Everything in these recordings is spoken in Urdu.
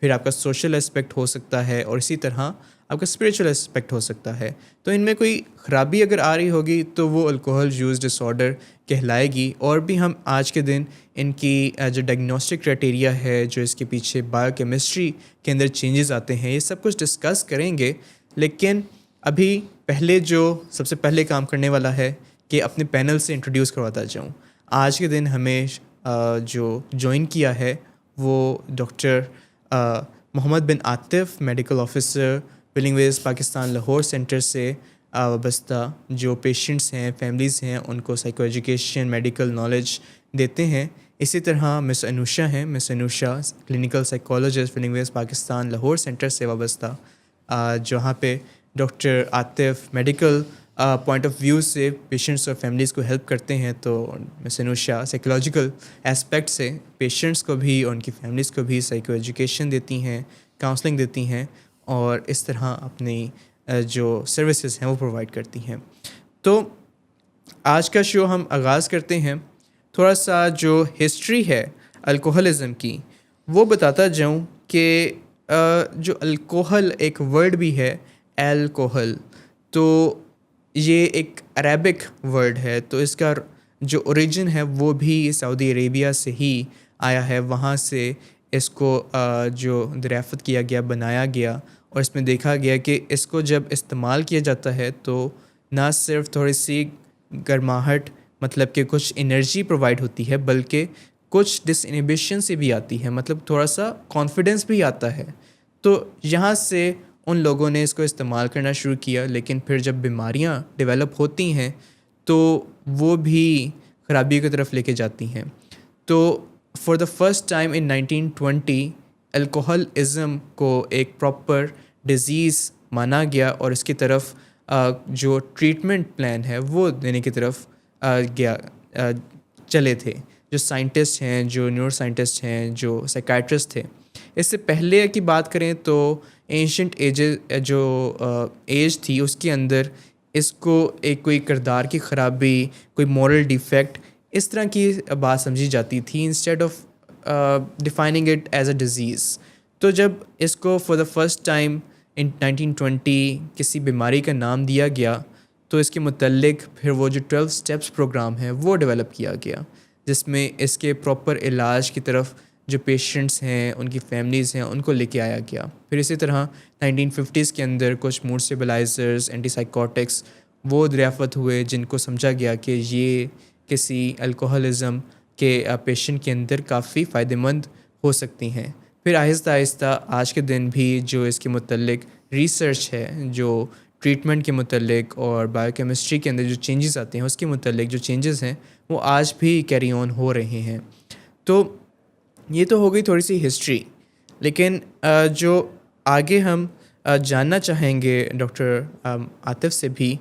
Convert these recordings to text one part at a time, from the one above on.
پھر آپ کا سوشل اسپیکٹ ہو سکتا ہے اور اسی طرح آپ کا اسپریچول اسپیکٹ ہو سکتا ہے. تو ان میں کوئی خرابی اگر آ رہی ہوگی تو وہ الکوہل یوز ڈس آرڈر کہلائے گی. اور بھی ہم آج کے دن ان کی جو ڈائگنوسٹک کرائٹیریا ہے, جو اس کے پیچھے بایو کیمسٹری کے اندر چینجز آتے ہیں, یہ سب کچھ ڈسکس کریں گے. لیکن ابھی پہلے جو سب سے پہلے کام کرنے والا ہے کہ اپنے پینل سے انٹروڈیوس کرواتا جاؤں. آج کے دن ہمیں جو جوائن کیا ہے وہ ڈاکٹر محمد بن Atif, medical officer ولنگ Ways Pakistan Lahore centre سے وابستہ, جو پیشنٹس ہیں, فیملیز ہیں, ان کو سائیکو ایجوکیشن, میڈیکل نالج دیتے ہیں. اسی طرح مس انوشا ہیں, Miss Anusha clinical psychologist Willing Ways Pakistan Lahore centre سے وابستہ, جہاں پہ doctor Atif medical point of view سے پیشنٹس اور فیملیز کو ہیلپ کرتے ہیں. تو مس انوشا سائیکولوجیکل اسپیکٹ سے پیشنٹس کو بھی اور ان کی فیملیز کو بھی سائیکو ایجوکیشن دیتی ہیں, کاؤنسلنگ دیتی ہیں, اور اس طرح اپنی جو سروسز ہیں وہ پرووائڈ کرتی ہیں. تو آج کا شو ہم آغاز کرتے ہیں. تھوڑا سا جو ہسٹری ہے الکوہلزم کی وہ بتاتا جاؤں کہ جو الکوہل ایک ورڈ بھی ہے, الکوہل, تو یہ ایک عربک ورڈ ہے. تو اس کا جو اوریجن ہے وہ بھی سعودی عربیہ سے ہی آیا ہے. وہاں سے اس کو جو دریافت کیا گیا, بنایا گیا, اور اس میں دیکھا گیا کہ اس کو جب استعمال کیا جاتا ہے تو نہ صرف تھوڑی سی گرماہٹ, مطلب کہ کچھ انرجی پرووائڈ ہوتی ہے, بلکہ کچھ ڈس انہیبیشن سے بھی آتی ہے, مطلب تھوڑا سا کانفیڈنس بھی آتا ہے. تو یہاں سے ان لوگوں نے اس کو استعمال کرنا شروع کیا. لیکن پھر جب بیماریاں ڈیولپ ہوتی ہیں تو وہ بھی خرابی کی طرف لے کے جاتی ہیں. تو for the first time in 1920 alcoholism کو ایک پراپر ڈیزیز مانا گیا, اور اس کی طرف جو ٹریٹمنٹ پلان ہے وہ دینے کی طرف چلے تھے جو سائنٹسٹ ہیں, جو نیورو سائنٹسٹ ہیں, جو سائیکائٹرسٹ تھے. اس سے پہلے کی بات کریں تو اینشنٹ جو ایج تھی اس کے اندر اس کو ایک کوئی کردار کی خرابی, کوئی مورل ڈیفیکٹ, اس طرح کی بات سمجھی جاتی تھی instead of defining it as a disease. تو جب اس کو فار دا فرسٹ ٹائم ان 1920 کسی بیماری کا نام دیا گیا تو اس کے متعلق پھر وہ جو 12 اسٹیپس پروگرام ہے وہ ڈیولپ کیا گیا, جس میں اس کے پراپر علاج کی طرف جو پیشنٹس ہیں, ان کی فیملیز ہیں, ان کو لے کے آیا گیا. پھر اسی طرح 1950s کے اندر کچھ موڈ اسٹیبلائزرز, اینٹی سائیکوٹکس وہ دریافت ہوئے, جن کو سمجھا گیا کہ یہ کسی الکوہلزم کے پیشنٹ کے اندر کافی فائدہ مند ہو سکتی ہیں. پھر آہستہ آہستہ آج کے دن بھی جو اس کے متعلق ریسرچ ہے, جو ٹریٹمنٹ کے متعلق اور بایو کیمسٹری کے اندر جو چینجز آتے ہیں اس کے متعلق جو چینجز ہیں وہ آج بھی کیری آن ہو رہے ہیں. تو یہ تو ہو گئی تھوڑی سی ہسٹری. لیکن جو آگے ہم جاننا چاہیں گے ڈاکٹر عاطف سے بھی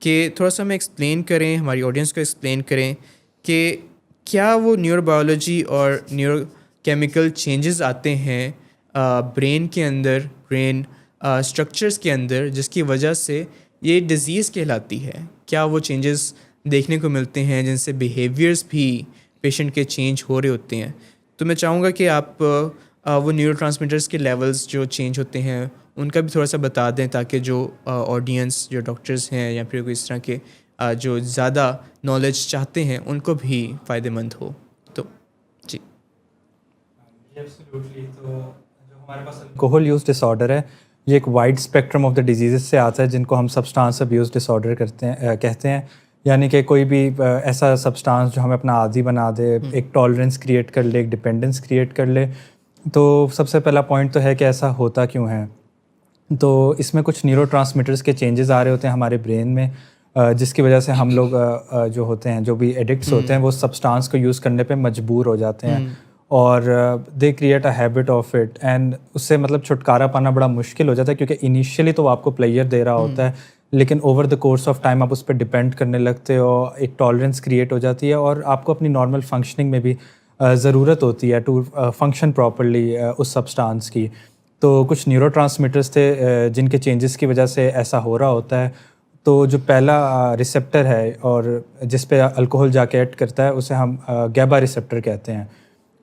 کہ تھوڑا سا ہمیں ایکسپلین کریں, ہماری آڈینس کو ایکسپلین کریں کہ کیا وہ نیورو بایولوجی اور نیورو کیمیکل چینجز آتے ہیں برین کے اندر, برین اسٹرکچرز کے اندر, جس کی وجہ سے یہ ڈیزیز کہلاتی ہے. کیا وہ چینجز دیکھنے کو ملتے ہیں جن سے بیہیویئرز بھی پیشنٹ کے چینج ہو رہے ہوتے ہیں. تو میں چاہوں گا کہ آپ وہ نیورو ٹرانسمیٹرز کے لیولز جو چینج ہوتے ہیں ان کا بھی تھوڑا سا بتا دیں, تاکہ جو آڈینس, جو ڈاکٹرز ہیں یا پھر کوئی اس طرح کے جو زیادہ نالج چاہتے ہیں ان کو بھی فائدہ مند ہو. تو جی تو جو ہمارے پاس الکوہل یوز ڈس آرڈر ہے, یہ ایک wide spectrum of the diseases سے آتا ہے جن کو ہم سبسٹانس ابیوز ڈس آرڈر کہتے ہیں. یعنی کہ کوئی بھی ایسا سبسٹانس جو ہمیں اپنا عادی بنا دے, ایک ٹالرنس کریٹ کر لے, ایک ڈپینڈنس کریٹ کر لے. تو سب سے پہلا پوائنٹ تو ہے کہ ایسا ہوتا کیوں ہے. تو اس میں کچھ نیورو ٹرانسمیٹرز کے چینجز آ رہے ہوتے ہیں ہمارے برین میں, جس کی وجہ سے ہم لوگ جو ہوتے ہیں, جو بھی ایڈکٹس ہوتے ہیں, وہ سبسٹانس کو یوز کرنے پہ مجبور ہو جاتے ہیں, اور they create a habit of it. And اس سے مطلب چھٹکارا پانا بڑا مشکل ہو جاتا ہے, کیونکہ انیشیلی تو وہ آپ کو پلیئر دے رہا ہوتا ہے, لیکن over the course of time آپ اس پہ ڈپینڈ کرنے لگتے ہو, ایک ٹالرنس کریٹ ہو جاتی ہے, اور آپ کو اپنی نارمل فنکشننگ میں بھی ضرورت ہوتی ہے ٹو فنکشن پراپرلی اس سبسٹانس کی. تو کچھ نیورو ٹرانسمیٹرز تھے جن کے چینجز کی وجہ سے ایسا ہو رہا ہوتا ہے. تو جو پہلا ریسیپٹر ہے اور جس پہ الکوہل جا کے ایکٹ کرتا ہے اسے ہم گیبا ریسیپٹر کہتے ہیں.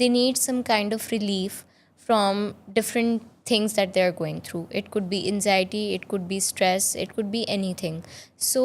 they need some kind of relief from different things that they are going through. It could be anxiety, it could be stress, it could be anything. So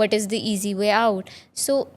what is the easy way out? So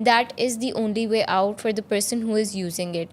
that is the only way out for the person who is using it.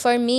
for me,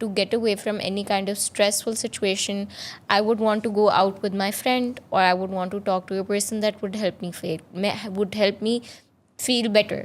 to get away from any kind of stressful situation, I would want to go out with my friend, or I would want to talk to a person that would help me feel better.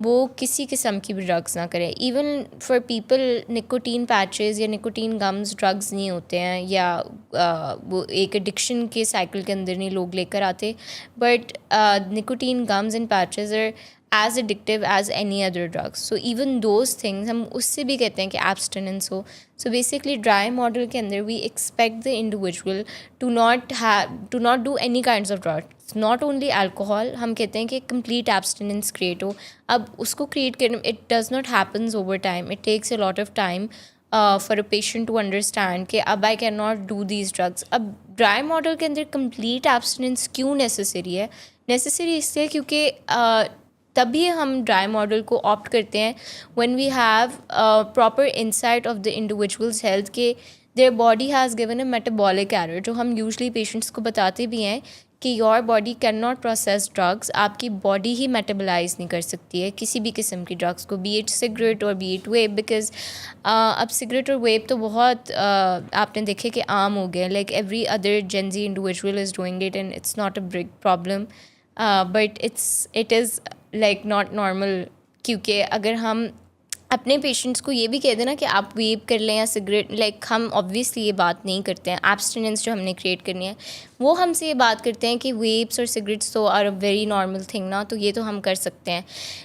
وہ کسی قسم کی بھی ڈرگس نہ کریں. Even for people nicotine patches یا نکوٹین گمز ڈرگز نہیں ہوتے ہیں, یا وہ ایک ایڈکشن کے سائیکل کے اندر نہیں لوگ لے کر آتے, but nicotine gums and patches are as addictive as any other drugs. So even those things ہم اس سے بھی کہتے ہیں کہ ایبسٹیننس ہو. سو بیسکلی ڈرائی ماڈل کے اندر we expect the individual to not do any kinds of drugs, not only alcohol. ہم کہتے ہیں کہ کمپلیٹ ایبسٹیننس کریٹ ہو. اب اس کو کریٹ کرنے it does not happens over time, it takes a lot of time for a patient to understand کہ اب I can not do these drugs. اب ڈرائی ماڈل کے اندر کمپلیٹ ایبسٹیننس کیوں نیسیسری ہے؟ نیسیسری اس لیے کیونکہ تبھی ہم ڈرائی ماڈل کو آپٹ کرتے ہیں when we have proper insight of the individual's health کہ their body has given a metabolic error, جو ہم یوزلی پیشنٹس کو بتاتے بھی ہیں کہ your body can not process drugs. آپ کی باڈی ہی میٹابلائز نہیں کر سکتی ہے کسی بھی قسم کی ڈرگس کو, بی اٹ سگریٹ اور بی اٹ ویپ, بیکاز اب سگریٹ اور ویپ تو بہت آپ نے دیکھے کہ عام ہو گئے. Like every other Gen Z individual is doing it and it's not a big problem, but it is like not normal. کیونکہ اگر ہم اپنے پیشنٹس کو یہ بھی کہہ دیں نا کہ آپ ویپ کر لیں یا سگریٹ, لائک ہم آبویسلی یہ بات نہیں کرتے ہیں. ایبسٹیننس جو ہم نے کریٹ کرنی ہے وہ ہم سے یہ بات کرتے ہیں کہ ویپس اور سگریٹس تو are a very normal thing نا, تو یہ تو ہم کر سکتے ہیں.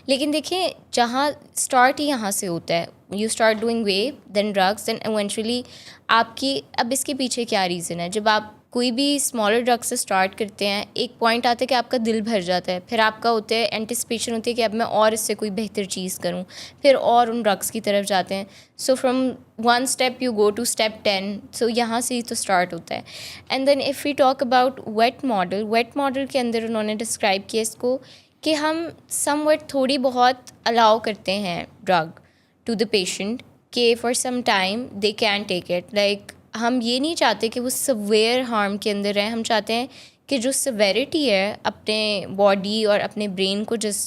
لیکن دیکھیں جہاں اسٹارٹ ہی یہاں سے ہوتا ہے, you start doing vape then drugs then eventually آپ کی, اب اس کے پیچھے کیا ریزن ہے؟ جب آپ کوئی بھی اسمالر ڈرگ سے اسٹارٹ کرتے ہیں ایک پوائنٹ آتا ہے کہ آپ کا دل بھر جاتا ہے, پھر آپ کا ہوتا ہے اینٹیسپیشن ہوتی ہے کہ اب میں اور اس سے کوئی بہتر چیز کروں, پھر اور ان ڈرگس کی طرف جاتے ہیں. So from one step you go to step 10. So یہاں سے ہی تو اسٹارٹ ہوتا ہے. And then if you talk about wet model کے اندر انہوں نے ڈسکرائب کیا اس کو کہ ہم سم ویٹ تھوڑی بہت الاؤ کرتے ہیں ڈرگ ٹو دا پیشنٹ کہ for some time they can take it. Like ہم یہ نہیں چاہتے کہ وہ سویئر ہارم کے اندر رہیں, ہم چاہتے ہیں کہ جو سویرٹی ہے اپنے باڈی اور اپنے برین کو جس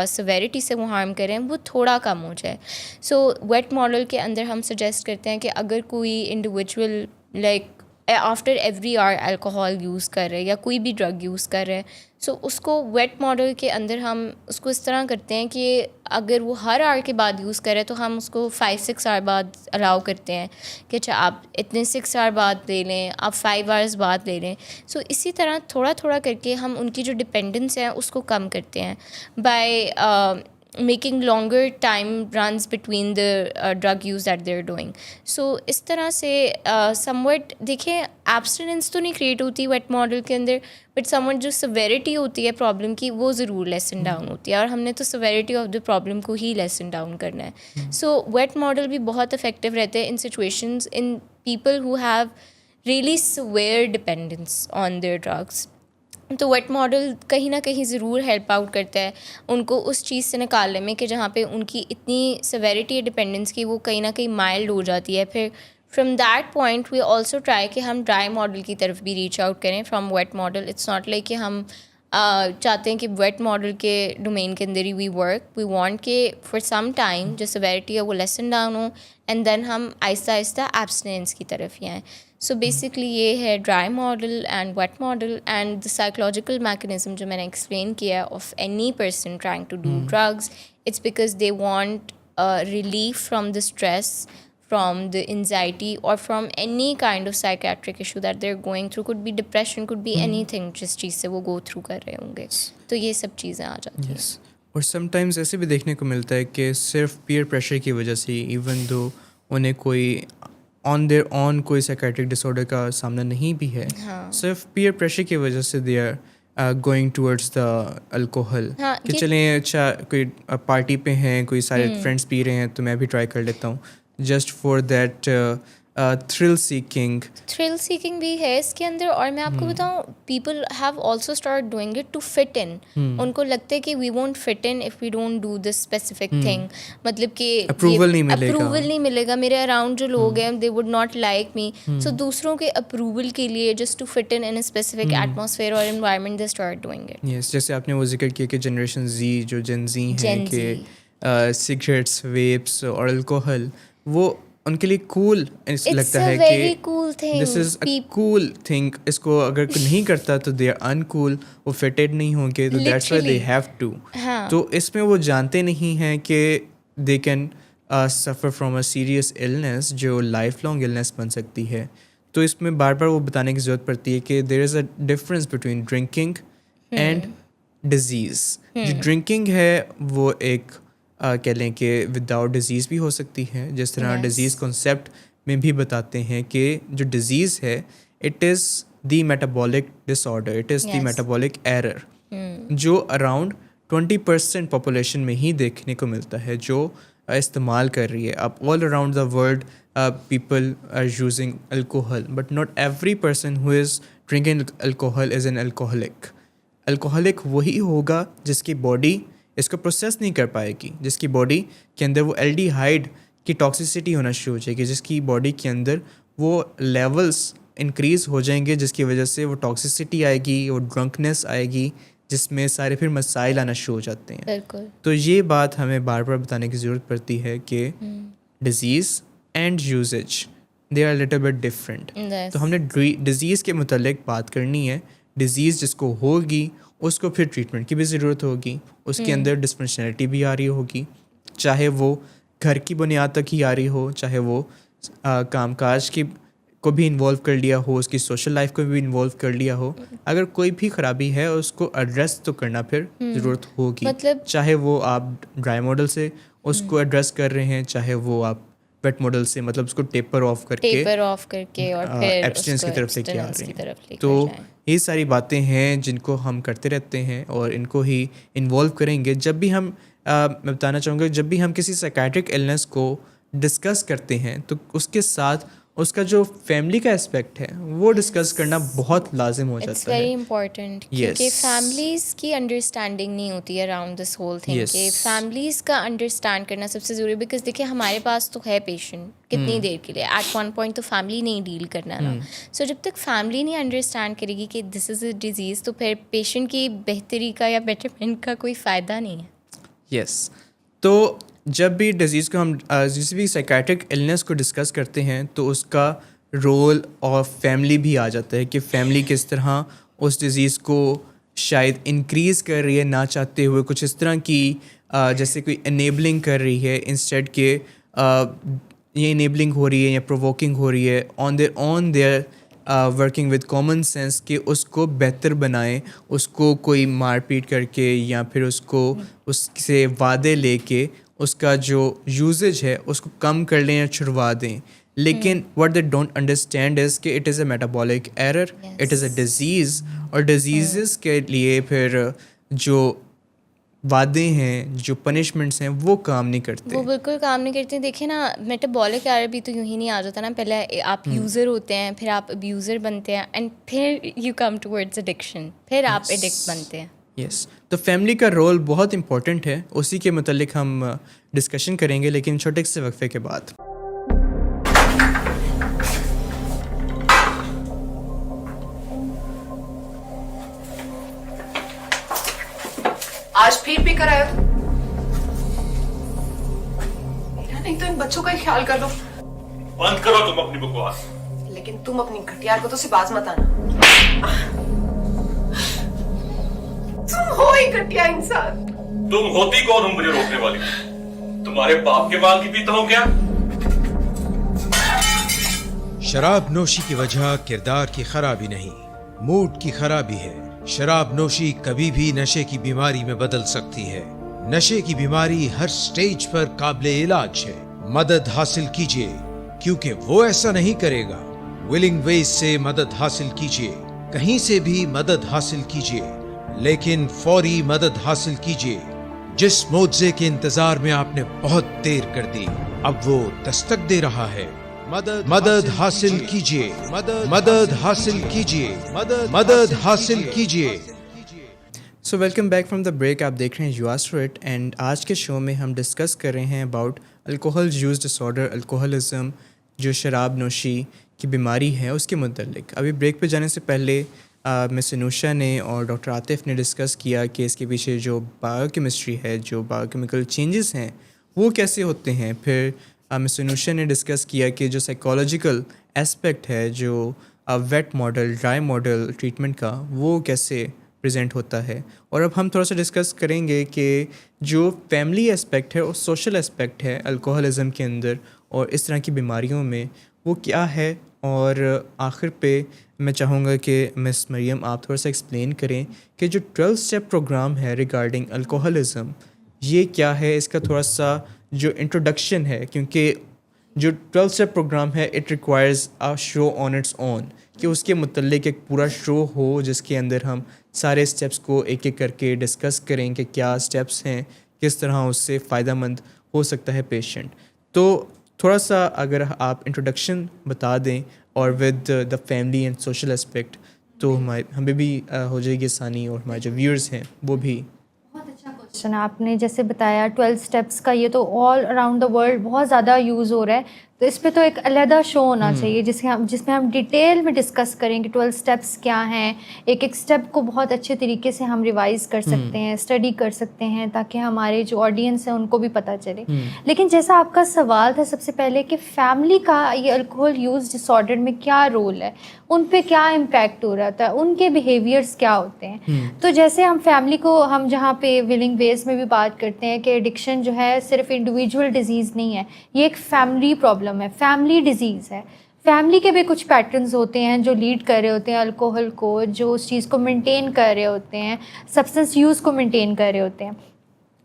سویرٹی سے وہ ہارم کریں وہ تھوڑا کم ہو جائے. سو ویٹ ماڈل کے اندر ہم سجیسٹ کرتے ہیں کہ اگر کوئی individual like after every hour alcohol use کر رہے یا کوئی بھی ڈرگ یوز کر رہے, سو اس کو ویٹ ماڈل کے اندر ہم اس کو اس طرح کرتے ہیں کہ اگر وہ ہر آور کے بعد یوز کرے تو ہم اس کو 5-6 آور بعد الاؤ کرتے ہیں کہ اچھا آپ اتنے 6 آور بعد لے لیں, آپ 5 آورز بعد لے لیں. سو اسی طرح تھوڑا تھوڑا کر کے ہم ان کی جو ڈپینڈنس ہے اس کو کم کرتے ہیں by making longer time runs between the drug use that they are doing. So اس طرح سے سم وٹ دیکھیں ایبسٹیننس تو نہیں کریٹ ہوتی ویٹ ماڈل کے اندر, بٹ سم وٹ جو سویرٹی ہوتی ہے پرابلم کی وہ ضرور لیسن ڈاؤن ہوتی ہے, اور ہم نے تو سویرٹی آف دا پرابلم کو ہی لیسن ڈاؤن کرنا ہے. سو ویٹ ماڈل بھی بہت افیکٹو رہتے ہیں in situations in people who have really severe dependence on their drugs. تو ویٹ ماڈل کہیں نہ کہیں ضرور ہیلپ آؤٹ کرتا ہے ان کو اس چیز سے نکالنے میں کہ جہاں پہ ان کی اتنی سویرٹی ہے ڈپینڈنس کی وہ کہیں نہ کہیں مائلڈ ہو جاتی ہے. پھر from that point we also try کہ ہم ڈرائی ماڈل کی طرف بھی ریچ آؤٹ کریں from wet model. It's not like کہ ہم چاہتے ہیں کہ ویٹ ماڈل کے ڈومین کے اندر ہی وی ورک, وی وانٹ کہ فار سم ٹائم جو سویرٹی ہے وہ لیسن ڈاؤن ہو اینڈ دین ہم آہستہ آہستہ ایبسٹیننس کی طرف ہی آئیں. سو بیسکلی یہ ہے dry model and wet model. And the psychological mechanism جو میں نے ایکسپلین کیا of any person trying to do drugs, it's because they want relief from the stress, from the anxiety or from any kind of psychiatric issue that they're going through. Could be depression, could be anything جس چیز سے وہ go through کر رہے ہوں گے. تو یہ سب چیزیں آ جاتی ہیں. اور سم ٹائمز ایسے بھی دیکھنے کو ملتا ہے کہ صرف پیئر پریشر کی وجہ سے ایون دو انہیں کوئی آن دیئر آن کوئی سائیکیٹرک ڈس آرڈر کا سامنا نہیں بھی ہے, صرف پیئر پریشر کی وجہ سے they are going towards the alcohol کہ چلیں اچھا کوئی پارٹی پہ ہیں, کوئی سارے فرینڈس پی رہے ہیں تو میں بھی ٹرائی کر لیتا ہوں, just for that thrill seeking بھی ہے اس کے اندر. اور میں آپ کو بتاؤں people have also start doing it to fit in. ان کو لگتا ہے کہ we won't fit in if we don't do this specific thing, مطلب کہ اپروول نہیں ملے گا, میرے اراؤنڈ جو لوگ ہیں they would not like me. So دوسروں کے اپروول کے لیے just to fit in specific atmosphere اور environment they start doing it. Yes, جیسے آپ نے وہ ذکر کیا کہ جنریشن زی جو جن زی ہیں کہ سگریٹس, ویپس اور الکوہل وہ ان کے لیے کول لگتا ہے کہ دس از اے کول تھنگ. اس کو اگر نہیں کرتا تو دے آر ان کول, وہ فٹڈ نہیں ہوں گے, تو that's why they have to. تو اس میں وہ جانتے نہیں ہیں کہ they can suffer from a serious illness جو لائف لانگ النس بن سکتی ہے. تو اس میں بار بار وہ بتانے کی ضرورت پڑتی ہے کہ there is a difference between drinking and disease. جو ڈرنکنگ ہے وہ ایک کہہ لیں کہ وداؤٹ ڈیزیز بھی ہو سکتی ہے, جس طرح ڈیزیز کنسیپٹ میں بھی بتاتے ہیں کہ جو ڈیزیز ہے it is the metabolic disorder, it is the metabolic error, جو اراؤنڈ 20% پاپولیشن میں ہی دیکھنے کو ملتا ہے جو استعمال کر رہی ہے. اب all around the world people are using alcohol, but not every person who is drinking alcohol is an alcoholic. Alcoholic وہی ہوگا جس کی باڈی اس کو پروسیس نہیں کر پائے گی, جس کی باڈی کے اندر وہ الڈیہائڈ کی ٹاکسیسٹی ہونا شروع ہو جائے گی, جس کی باڈی کے اندر وہ لیولس انکریز ہو جائیں گے, جس کی وجہ سے وہ ٹاکسیسٹی آئے گی, وہ ڈرنکنیس آئے گی, جس میں سارے پھر مسائل آنا شروع ہو جاتے ہیں. بالکل. تو یہ بات ہمیں بار بار بتانے کی ضرورت پڑتی ہے کہ disease and usage they are little bit different. تو ہم نے ڈیزیز کے متعلق بات کرنی ہے. ڈیزیز جس کو ہوگی اس کو پھر ٹریٹمنٹ کی بھی ضرورت ہوگی, اس کے اندر ڈسفنکشنلٹی بھی آ رہی ہوگی, چاہے وہ گھر کی بنیاد تک ہی آ رہی ہو, چاہے وہ کام کاج کی کو بھی انوالو کر لیا ہو, اس کی سوشل لائف کو بھی انوالو کر لیا ہو. اگر کوئی بھی خرابی ہے اس کو ایڈریس تو کرنا پھر ضرورت ہوگی, چاہے وہ آپ ڈرائی ماڈل سے اس کو ایڈریس کر رہے ہیں, چاہے وہ آپ ویٹ ماڈل سے مطلب اس کو ٹیپر آف کر کے اور پھر ایبسٹینس کی طرف لے کے آ رہے ہیں. تو یہ ساری باتیں ہیں جن کو ہم کرتے رہتے ہیں اور ان کو ہی انوالو کریں گے. جب بھی ہم میں بتانا چاہوں گا, جب بھی ہم کسی سائیکیٹرک النس کو ڈسکس کرتے ہیں تو اس کے ساتھ اس کا جو فیملی کا اسپیکٹ ہے وہ ڈسکس کرنا بہت لازم ہو جاتا ہے. اٹس ویری امپورٹنٹ, کیونکہ فیملیز کی انڈرسٹینڈنگ نہیں ہوتی ہے اراؤنڈ دس ہول تھنگ, کہ فیملیز کا انڈرسٹینڈ کرنا سب سے ضروری. بیکاز دیکھیں ہمارے پاس تو ہے پیشنٹ کتنی دیر کے لیے, ایٹ ون پوائنٹ تو فیملی نہیں ڈیل کرنا نا. سو جب تک فیملی نہیں انڈرسٹینڈ کرے گی کہ دس از اے ڈیزیز, تو پھر پیشنٹ کی بہتری کا یا بیٹرمنٹ کا کوئی فائدہ نہیں ہے. یس. تو جب بھی ڈیزیز کو ہم کسی بھی سائیکیٹرک النس کو ڈسکس کرتے ہیں تو اس کا رول اور فیملی بھی آ جاتا ہے کہ فیملی کس طرح اس ڈیزیز کو شاید انکریز کر رہی ہے نہ چاہتے ہوئے, کچھ اس طرح کی جیسے کوئی انیبلنگ کر رہی ہے انسٹیڈ کہ یہ انیبلنگ ہو رہی ہے یا پرووکنگ ہو رہی ہے on their working with common sense کہ اس کو بہتر بنائیں, اس کو کوئی مار پیٹ کر کے یا پھر اس کو اس سے وعدے لے کے اس کا جو یوزیج ہے اس کو کم کر لیں یا چھڑوا دیں. لیکن what they don't understand is کہ it is a metabolic error, it is a disease, اور ڈیزیزز کے لیے پھر جو وعدے ہیں, جو پنشمنٹس ہیں وہ کام نہیں کرتے, وہ بالکل کام نہیں کرتے. دیکھیں نا, میٹابولک ایرر بھی تو یوں ہی نہیں آ جاتا نا. پہلے آپ یوزر ہوتے ہیں, پھر آپ ابیوزر بنتے ہیں, اینڈ پھر یو کم ٹورڈز ایڈکشن, پھر آپ ایڈکٹ بنتے ہیں. یس. تو فیملی کا رول بہت امپورٹنٹ ہے, اسی کے متعلق ہم ڈسکشن کریں گے لیکن چھوٹے سے وقفے کے بعد. آج پھر بھی کرایا تو نہیں تو ان بچوں کا ہی خیال کر لو. بند کرو تم اپنی بکواس. لیکن تم اپنی گھٹیا کو تو سے باز مت آنا. تم ہو ہی گھٹیا انسان. تم ہوتی کون ہو مجھے روکنے والی؟ تمہارے باپ کے مال کی پیتا ہوں کیا؟ شراب نوشی کی وجہ کردار کی خرابی نہیں, موڈ کی خرابی ہے. شراب نوشی کبھی بھی نشے کی بیماری میں بدل سکتی ہے. نشے کی بیماری ہر سٹیج پر قابل علاج ہے. مدد حاصل کیجیے کیونکہ وہ ایسا نہیں کرے گا. ولنگ ویز سے مدد حاصل کیجیے, کہیں سے بھی مدد حاصل کیجیے, لیکن فوری مدد حاصل کیجیے. جس معجزے کے انتظار میں آپ نے بہت دیر کر دی, اب وہ دستک دے رہا ہے. مدد حاصل کیجیے, مدد حاصل کیجیے, مدد حاصل کیجیے. So welcome back from the break. آپ دیکھ رہے ہیں یو آر اسٹریٹ, اینڈ آج کے شو میں ہم ڈسکس کر رہے ہیں about alcohol use dish order, alcoholism, جو شراب نوشی کی بیماری ہے اس کے متعلق. ابھی بریک پہ جانے سے پہلے مس انوشا نے اور ڈاکٹر عاطف نے ڈسکس کیا کہ اس کے پیچھے جو بایو کیمسٹری ہے, جو بایو کیمیکل چینجز ہیں وہ کیسے ہوتے ہیں. پھر مس انوشا نے ڈسکس کیا کہ جو سائیکالوجیکل اسپیکٹ ہے جو wet model dry model treatment کا وہ کیسے پریزنٹ ہوتا ہے. اور اب ہم تھوڑا سا ڈسکس کریں گے کہ جو فیملی اسپیکٹ ہے اور سوشل اسپیکٹ ہے الکوہلزم کے اندر اور اس طرح کی بیماریوں میں وہ کیا ہے. اور آخر پہ میں چاہوں گا کہ مس مریم آپ تھوڑا سا ایکسپلین کریں کہ جو 12 اسٹیپ پروگرام ہے ریگارڈنگ الکوہلزم یہ کیا ہے, اس کا تھوڑا سا جو انٹروڈکشن ہے, کیونکہ جو 12 اسٹیپ پروگرام ہے it requires a show on its own, کہ اس کے متعلق ایک پورا شو ہو جس کے اندر ہم سارے اسٹیپس کو ایک ایک کر کے ڈسکس کریں کہ کیا اسٹیپس ہیں, کس طرح اس سے فائدہ مند ہو سکتا ہے پیشنٹ. تو تھوڑا سا اگر آپ انٹروڈکشن بتا دیں اور with the family and social aspect تو ہمیں بھی ہو جائے گی آسانی, اور ہمارے جو ویورز ہیں وہ بھی. بہت اچھا کوشچن آپ نے جیسے بتایا 12 اسٹیپس کا, یہ تو آل اراؤنڈ دا ورلڈ بہت زیادہ یوز ہو رہا ہے, تو اس پہ تو ایک علیحدہ شو ہونا چاہیے جس میں ہم ڈیٹیل میں ڈسکس کریں کہ 12 اسٹیپس کیا ہیں, ایک ایک اسٹیپ کو بہت اچھے طریقے سے ہم ریوائز کر سکتے ہیں, اسٹڈی کر سکتے ہیں, تاکہ ہمارے جو آڈینس ہیں ان کو بھی پتہ چلے. لیکن جیسا آپ کا سوال تھا سب سے پہلے کہ فیملی کا یہ الکوہل یوز ڈس آرڈر میں کیا رول ہے, ان پہ کیا امپیکٹ ہو رہا تھا, ان کے بیہیویئرس کیا ہوتے ہیں. تو جیسے ہم فیملی کو ہم جہاں پہ ولنگ ویز میں بھی بات کرتے ہیں کہ ایڈکشن جو ہے صرف انڈیویجول ڈیزیز نہیں ہے, یہ ایک فیملی پرابلم ہے, فیملی ڈیزیز ہے. فیملی کے بھی کچھ پیٹرنز ہوتے ہیں جو لیڈ کر رہے ہوتے ہیں الکوہل کو, جو اس چیز کو مینٹین کر رہے ہوتے ہیں, سبسٹنس یوز کو مینٹین کر رہے ہوتے ہیں.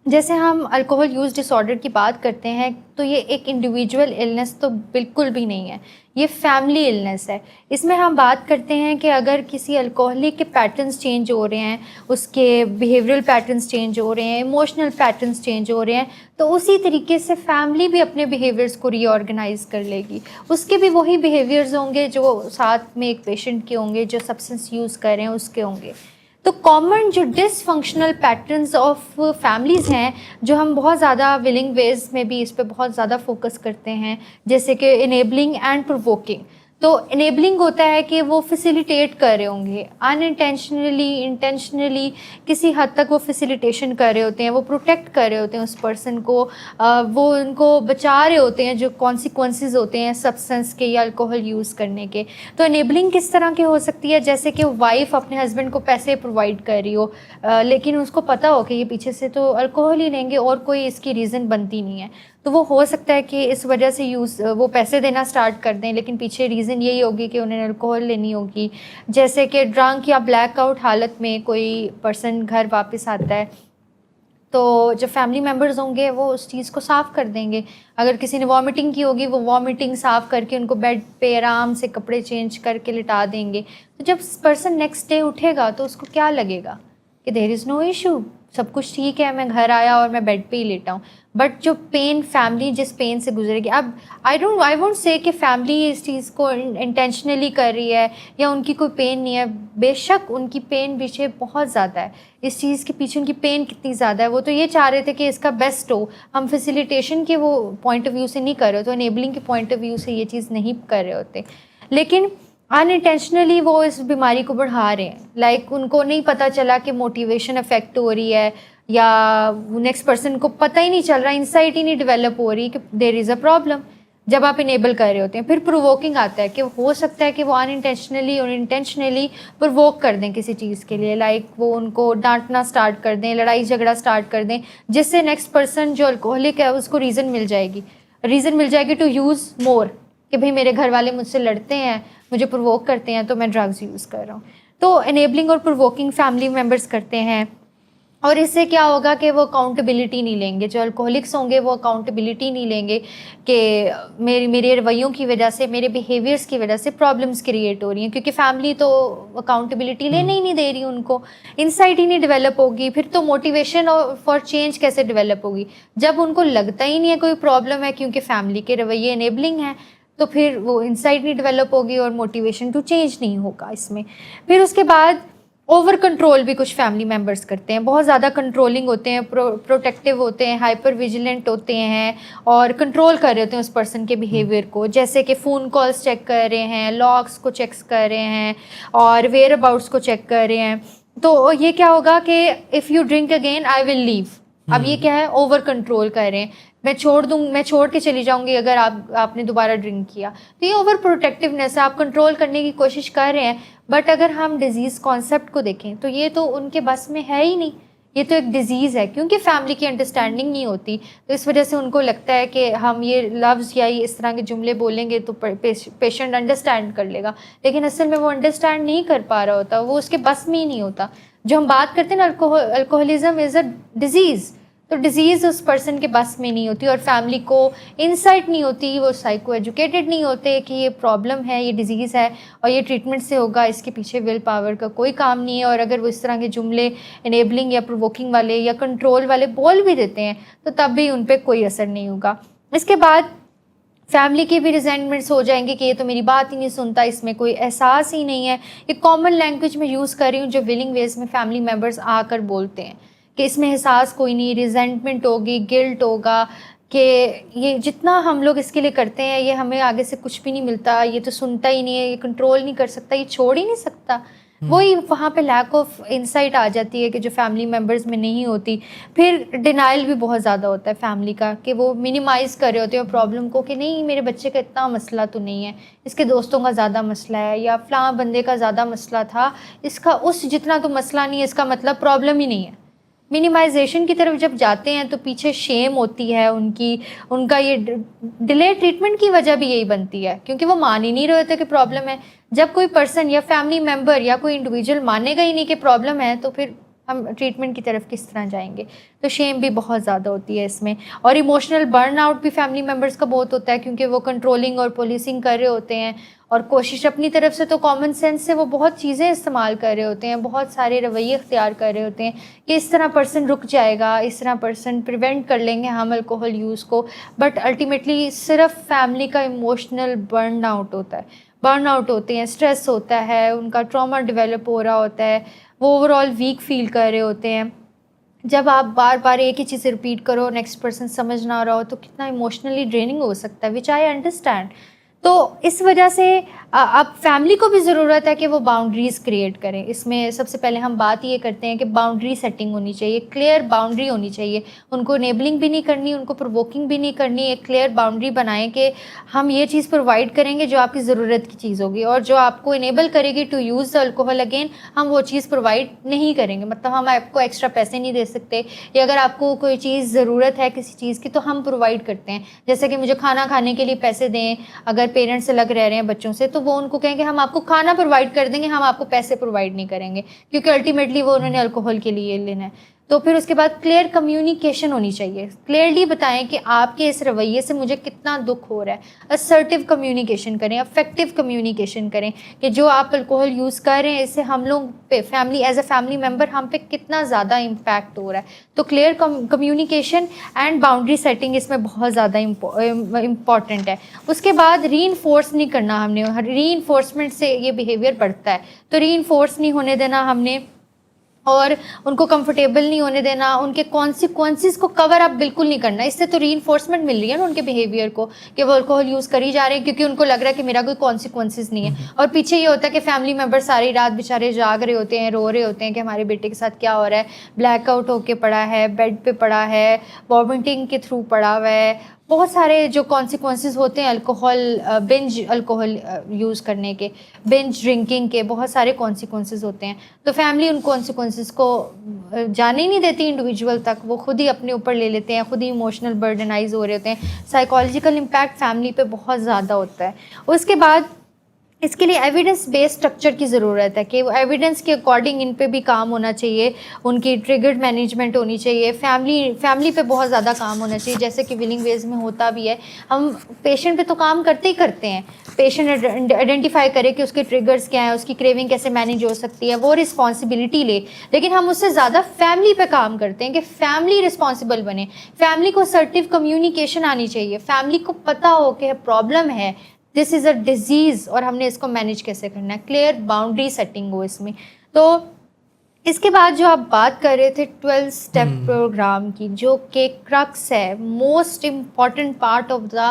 جیسے ہم الکوہل یوز ڈس آرڈر کی بات کرتے ہیں تو یہ ایک انڈیویجول النس تو بالکل بھی نہیں ہے, یہ فیملی النس ہے. اس میں ہم بات کرتے ہیں کہ اگر کسی الکوہلک کے پیٹرنز چینج ہو رہے ہیں, اس کے بیہیویئرل پیٹرنز چینج ہو رہے ہیں, ایموشنل پیٹرنز چینج ہو رہے ہیں, تو اسی طریقے سے فیملی بھی اپنے بیہیویئرس کو ری آرگنائز کر لے گی. اس کے بھی وہی بیہیویئرز ہوں گے جو ساتھ میں ایک پیشنٹ کے ہوں گے جو سبسٹنس یوز کر رہے ہیں اس کے ہوں گے. تو کامن جو ڈس فنکشنل پیٹرنز آف فیملیز ہیں جو ہم بہت زیادہ ولنگ ویز میں بھی اس پہ بہت زیادہ فوکس کرتے ہیں, جیسے کہ انیبلنگ اینڈ پرووکنگ. تو انیبلنگ ہوتا ہے کہ وہ فیسیلیٹیٹ کر رہے ہوں گے, ان انٹینشنلی کسی حد تک وہ فیسیلیٹیشن کر رہے ہوتے ہیں, وہ پروٹیکٹ کر رہے ہوتے ہیں اس پرسن کو, وہ ان کو بچا رہے ہوتے ہیں جو کانسیکوینسز ہوتے ہیں سبسٹنس کے یا الکوہل یوز کرنے کے. تو انیبلنگ کس طرح کی ہو سکتی ہے, جیسے کہ وائف اپنے ہسبینڈ کو پیسے پرووائڈ کر رہی ہو, لیکن اس کو پتہ ہو کہ یہ پیچھے سے تو الکوہل ہی لیں گے اور کوئی اس کی ریزن بنتی نہیں ہے. تو وہ ہو سکتا ہے کہ اس وجہ سے وہ پیسے دینا سٹارٹ کر دیں, لیکن پیچھے ریزن یہی ہوگی کہ انہیں الکوہل لینی ہوگی. جیسے کہ ڈرنک یا بلیک آؤٹ حالت میں کوئی پرسن گھر واپس آتا ہے تو جو فیملی ممبرز ہوں گے وہ اس چیز کو صاف کر دیں گے. اگر کسی نے وامٹنگ کی ہوگی وہ وامٹنگ صاف کر کے ان کو بیڈ پہ آرام سے کپڑے چینج کر کے لٹا دیں گے. تو جب پرسن نیکسٹ ڈے اٹھے گا تو اس کو کیا لگے گا کہ دیر از نو ایشو, سب کچھ ٹھیک ہے, میں گھر آیا اور میں بیڈ پہ ہی لیٹا ہوں. بٹ جو پین فیملی جس پین سے گزرے گی, اب آئی وونٹ سے کہ فیملی اس چیز کو انٹینشنلی کر رہی ہے یا ان کی کوئی پین نہیں ہے. بے شک ان کی پین پیچھے بہت زیادہ ہے, اس چیز کے پیچھے ان کی پین کتنی زیادہ ہے. وہ تو یہ چاہ رہے تھے کہ اس کا بیسٹ ہو, ہم فیسیلیٹیشن کے وہ پوائنٹ آف ویو سے نہیں کر رہے, تو انیبلنگ کے پوائنٹ آف ویو سے یہ چیز نہیں کر رہے ہوتے, لیکن ان انٹینشنلی وہ اس بیماری کو بڑھا رہے ہیں. لائک ان کو نہیں پتہ چلا کہ موٹیویشن افیکٹ ہو رہی ہے, یا نیکسٹ پرسن کو پتہ ہی نہیں چل رہا, انسائٹ ہی نہیں ڈیولپ ہو رہی کہ دیر از اے پرابلم, جب آپ انیبل کر رہے ہوتے ہیں. پھر پرووکنگ آتا ہے کہ ہو سکتا ہے کہ وہ ان انٹینشنلی اور انٹینشنلی پرووک کر دیں کسی چیز کے لیے, لائک وہ ان کو ڈانٹنا سٹارٹ کر دیں, لڑائی جھگڑا سٹارٹ کر دیں, جس سے نیکسٹ پرسن جو الکوہلک ہے اس کو ریزن مل جائے گی ٹو یوز مور, کہ بھئی میرے گھر والے مجھ سے لڑتے ہیں, مجھے پرووک کرتے ہیں تو میں ڈرگز یوز کر رہا ہوں. تو انیبلنگ اور پرووکنگ فیملی ممبرس کرتے ہیں, اور اس سے کیا ہوگا کہ وہ اکاؤنٹیبلٹی نہیں لیں گے. جو الکوہلکس ہوں گے وہ اکاؤنٹیبلٹی نہیں لیں گے کہ میرے رویوں کی وجہ سے, میرے بیہیویئرس کی وجہ سے پرابلمس کریٹ ہو رہی ہیں, کیونکہ فیملی تو اکاؤنٹیبلٹی لینے ہی نہیں دے رہی ان کو, انسائٹ ہی نہیں ڈیولپ ہوگی. پھر تو موٹیویشن فار چینج کیسے ڈیولپ ہوگی جب ان کو لگتا ہی نہیں ہے کوئی پرابلم ہے, کیونکہ فیملی کے رویے انیبلنگ ہیں, تو پھر وہ انسائٹ نہیں ڈیولپ ہوگی اور موٹیویشن ٹو چینج نہیں ہوگا اس میں. پھر اس کے بعد اوور کنٹرول بھی کچھ فیملی ممبرس کرتے ہیں, بہت زیادہ کنٹرولنگ ہوتے ہیں, پروٹیکٹیو ہوتے ہیں, ہائپر ویجیلنٹ ہوتے ہیں, اور کنٹرول کر رہے ہوتے ہیں اس پرسن کے بیہیویئر کو, جیسے کہ فون کالس چیک کر رہے ہیں, لاگس کو چیک کر رہے ہیں, اور ویئر اباؤٹس کو چیک کر رہے ہیں. تو یہ کیا ہوگا کہ if you drink again I will leave, اب یہ کیا ہے, اوور کنٹرول کر رہے ہیں, میں چھوڑ کے چلی جاؤں گی اگر آپ نے دوبارہ ڈرنک کیا. تو یہ اوور پروٹیکٹیونیس ہے, آپ کنٹرول کرنے کی کوشش کر رہے ہیں. بٹ اگر ہم ڈیزیز کانسیپٹ کو دیکھیں تو یہ تو ان کے بس میں ہے ہی نہیں, یہ تو ایک ڈیزیز ہے, کیونکہ فیملی کی انڈرسٹینڈنگ نہیں ہوتی. تو اس وجہ سے ان کو لگتا ہے کہ ہم یہ لفظ یا اس طرح کے جملے بولیں گے تو پیشنٹ انڈرسٹینڈ کر لے گا, لیکن اصل میں وہ انڈرسٹینڈ نہیں کر پا رہا ہوتا, وہ اس کے بس میں ہی نہیں ہوتا. جو ہم بات کرتے ہیں نا الکوہولزم از اے ڈیزیز, تو ڈیزیز اس پرسن کے بس میں نہیں ہوتی, اور فیملی کو انسائٹ نہیں ہوتی, وہ سائیکو ایجوکیٹڈ نہیں ہوتے کہ یہ پرابلم ہے, یہ ڈیزیز ہے اور یہ ٹریٹمنٹ سے ہوگا, اس کے پیچھے ول پاور کا کوئی کام نہیں ہے. اور اگر وہ اس طرح کے جملے انیبلنگ یا پرووکنگ والے یا کنٹرول والے بول بھی دیتے ہیں تو تب بھی ان پہ کوئی اثر نہیں ہوگا. اس کے بعد فیملی کی بھی ریزینٹمنٹس ہو جائیں گے کہ یہ تو میری بات ہی نہیں سنتا, اس میں کوئی احساس ہی نہیں ہے. ایک کامن لینگویج میں یوز کر رہی ہوں جو ولنگ ویز میں فیملی ممبرس آ کر بولتے ہیں کہ اس میں احساس کوئی نہیں, ریزینٹمنٹ ہوگی, گلٹ ہوگا, کہ یہ جتنا ہم لوگ اس کے لیے کرتے ہیں یہ ہمیں آگے سے کچھ بھی نہیں ملتا, یہ تو سنتا ہی نہیں ہے, یہ کنٹرول نہیں کر سکتا, یہ چھوڑ ہی نہیں سکتا. وہی وہاں پہ لیک آف انسائٹ آ جاتی ہے کہ جو فیملی ممبرز میں نہیں ہوتی. پھر ڈینائل بھی بہت زیادہ ہوتا ہے فیملی کا, کہ وہ منیمائز کر رہے ہوتے ہیں پرابلم کو, کہ نہیں میرے بچے کا اتنا مسئلہ تو نہیں ہے, اس کے دوستوں کا زیادہ مسئلہ ہے, یا فلاں بندے کا زیادہ مسئلہ تھا, اس کا اس جتنا تو مسئلہ نہیں ہے, اس کا مطلب پرابلم ہی نہیں ہے. منیمائزیشن کی طرف جب جاتے ہیں تو پیچھے شیم ہوتی ہے ان کا یہ ڈیلے ٹریٹمنٹ کی وجہ بھی یہی بنتی ہے, کیونکہ وہ مان ہی نہیں رہے تھے کہ پرابلم ہے. جب کوئی پرسن یا فیملی ممبر یا کوئی انڈیویجول مانے گا ہی نہیں کہ پرابلم ہے تو پھر ہم ٹریٹمنٹ کی طرف کس طرح جائیں گے. تو شیم بھی بہت زیادہ ہوتی ہے اس میں. اور ایموشنل برن آؤٹ بھی فیملی ممبرس کا بہت ہوتا ہے, کیونکہ وہ کنٹرولنگ اور پولیسنگ کر رہے ہوتے ہیں, اور کوشش اپنی طرف سے تو کامن سینس سے وہ بہت چیزیں استعمال کر رہے ہوتے ہیں, بہت سارے رویے اختیار کر رہے ہوتے ہیں کہ اس طرح پرسن رک جائے گا, اس طرح پرسن پریونٹ کر لیں گے ہم الکوہل یوز کو. بٹ الٹیمیٹلی صرف فیملی کا ایموشنل برن آؤٹ ہوتے ہیں, اسٹریس ہوتا ہے, ان کا ٹراما ڈیولپ ہو رہا ہوتا ہے, وہ اوور آل ویک فیل کر رہے ہوتے ہیں. جب آپ بار بار ایک ہی چیز رپیٹ کرو, نیکسٹ پرسن سمجھ نہ رہا ہو, تو کتنا ایموشنلی ڈریننگ ہو سکتا ہے, وچ آئی انڈرسٹینڈ. تو اس وجہ سے اب فیملی کو بھی ضرورت ہے کہ وہ باؤنڈریز کریٹ کریں. اس میں سب سے پہلے ہم بات یہ کرتے ہیں کہ باؤنڈری سیٹنگ ہونی چاہیے, کلیئر باؤنڈری ہونی چاہیے. ان کو انیبلنگ بھی نہیں کرنی, ان کو پرووکنگ بھی نہیں کرنی. ایک کلیئر باؤنڈری بنائیں کہ ہم یہ چیز پرووائڈ کریں گے جو آپ کی ضرورت کی چیز ہوگی, اور جو آپ کو انیبل کرے گی to use the alcohol again, ہم وہ چیز پرووائڈ نہیں کریں گے. مطلب ہم آپ کو ایکسٹرا پیسے نہیں دے سکتے, یا اگر آپ کو کوئی چیز ضرورت ہے کسی چیز کی تو ہم پرووائڈ کرتے ہیں. جیسے کہ مجھے کھانا کھانے کے لیے پیسے دیں, اگر پیرنٹس سے لگ رہ رہے ہیں بچوں سے, تو وہ ان کو کہیں کہ ہم آپ کو کھانا پرووائڈ کر دیں گے, ہم آپ کو پیسے پرووائڈ نہیں کریں گے, کیونکہ الٹیمیٹلی وہ انہوں نے الکوہل کے لیے لینا ہے. تو پھر اس کے بعد کلیئر کمیونیکیشن ہونی چاہیے. کلیئرلی بتائیں کہ آپ کے اس رویے سے مجھے کتنا دکھ ہو رہا ہے. اسرٹیو کمیونیکیشن کریں, افیکٹو کمیونیکیشن کریں کہ جو آپ الکوہل یوز کر رہے ہیں اس سے ہم لوگ پہ family as a family member ہم پہ کتنا زیادہ امپیکٹ ہو رہا ہے. تو clear communication and boundary setting اس میں بہت زیادہ امپورٹنٹ ہے. اس کے بعد ری انفورس نہیں کرنا ہم نے, ری انفورسمنٹ سے یہ بیہیویئر بڑھتا ہے, تو ری انفورس نہیں ہونے دینا ہم نے, اور ان کو کمفرٹیبل نہیں ہونے دینا. ان کے کانسیکوینسز کو کور اپ بالکل نہیں کرنا. اس سے تو ری انفورسمنٹ مل رہی ہے نا ان کے بیہیویئر کو, کہ وہ الکوہل یوز کری جا رہے ہیں کیونکہ ان کو لگ رہا ہے کہ میرا کوئی کانسیکوینسز نہیں ہے. اور پیچھے یہ ہوتا ہے کہ فیملی ممبر ساری رات بیچارے جاگ رہے ہوتے ہیں, رو رہے ہوتے ہیں کہ ہمارے بیٹے کے ساتھ کیا ہو رہا ہے, بلیک آؤٹ ہو کے پڑا ہے, بیڈ پہ پڑا ہے, وامٹنگ کے تھرو پڑا ہوا ہے. بہت سارے جو کانسیکوینسز ہوتے ہیں الکوہل یوز کرنے کے, بنج ڈرنکنگ کے, بہت سارے کانسیکوینسز ہوتے ہیں. تو فیملی ان کانسیکوینسز کو جانے ہی نہیں دیتی انڈیویجول تک, وہ خود ہی اپنے اوپر لے لیتے ہیں, خود ہی ایموشنل برڈنائز ہو رہے ہوتے ہیں. سائیکالوجیکل امپیکٹ فیملی پہ بہت زیادہ ہوتا ہے. اس کے بعد اس کے لیے ایویڈنس بیس اسٹرکچر کی ضرورت ہے کہ وہ ایویڈنس کے اکارڈنگ ان پہ بھی کام ہونا چاہیے. ان کی ٹریگرڈ مینجمنٹ ہونی چاہیے. فیملی پہ بہت زیادہ کام ہونا چاہیے, جیسے کہ ولنگ ویز میں ہوتا بھی ہے. ہم پیشنٹ پہ تو کام کرتے ہی کرتے ہیں. پیشنٹ آئیڈینٹیفائی کرے کہ اس کے ٹریگرز کیا ہیں, اس کی کریونگ کیسے مینیج ہو سکتی ہے, وہ رسپانسبلٹی لے. لیکن ہم اس سے زیادہ فیملی پہ کام کرتے ہیں کہ فیملی رسپانسبل بنے. فیملی کو اسرٹیو کمیونیکیشن آنی چاہیے. فیملی کو پتہ ہو کہ پرابلم ہے, دس از اے ڈیزیز, اور ہم نے اس کو مینیج کیسے کرنا ہے. کلیئر باؤنڈری سیٹنگ ہو اس میں. تو اس کے بعد جو آپ بات کر رہے تھے 12 اسٹیپ پروگرام کی, جو کہ کرکس ہے, most important part of the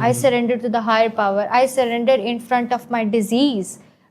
I surrender to the higher power, I surrender in front of my disease।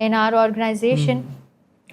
in our organization।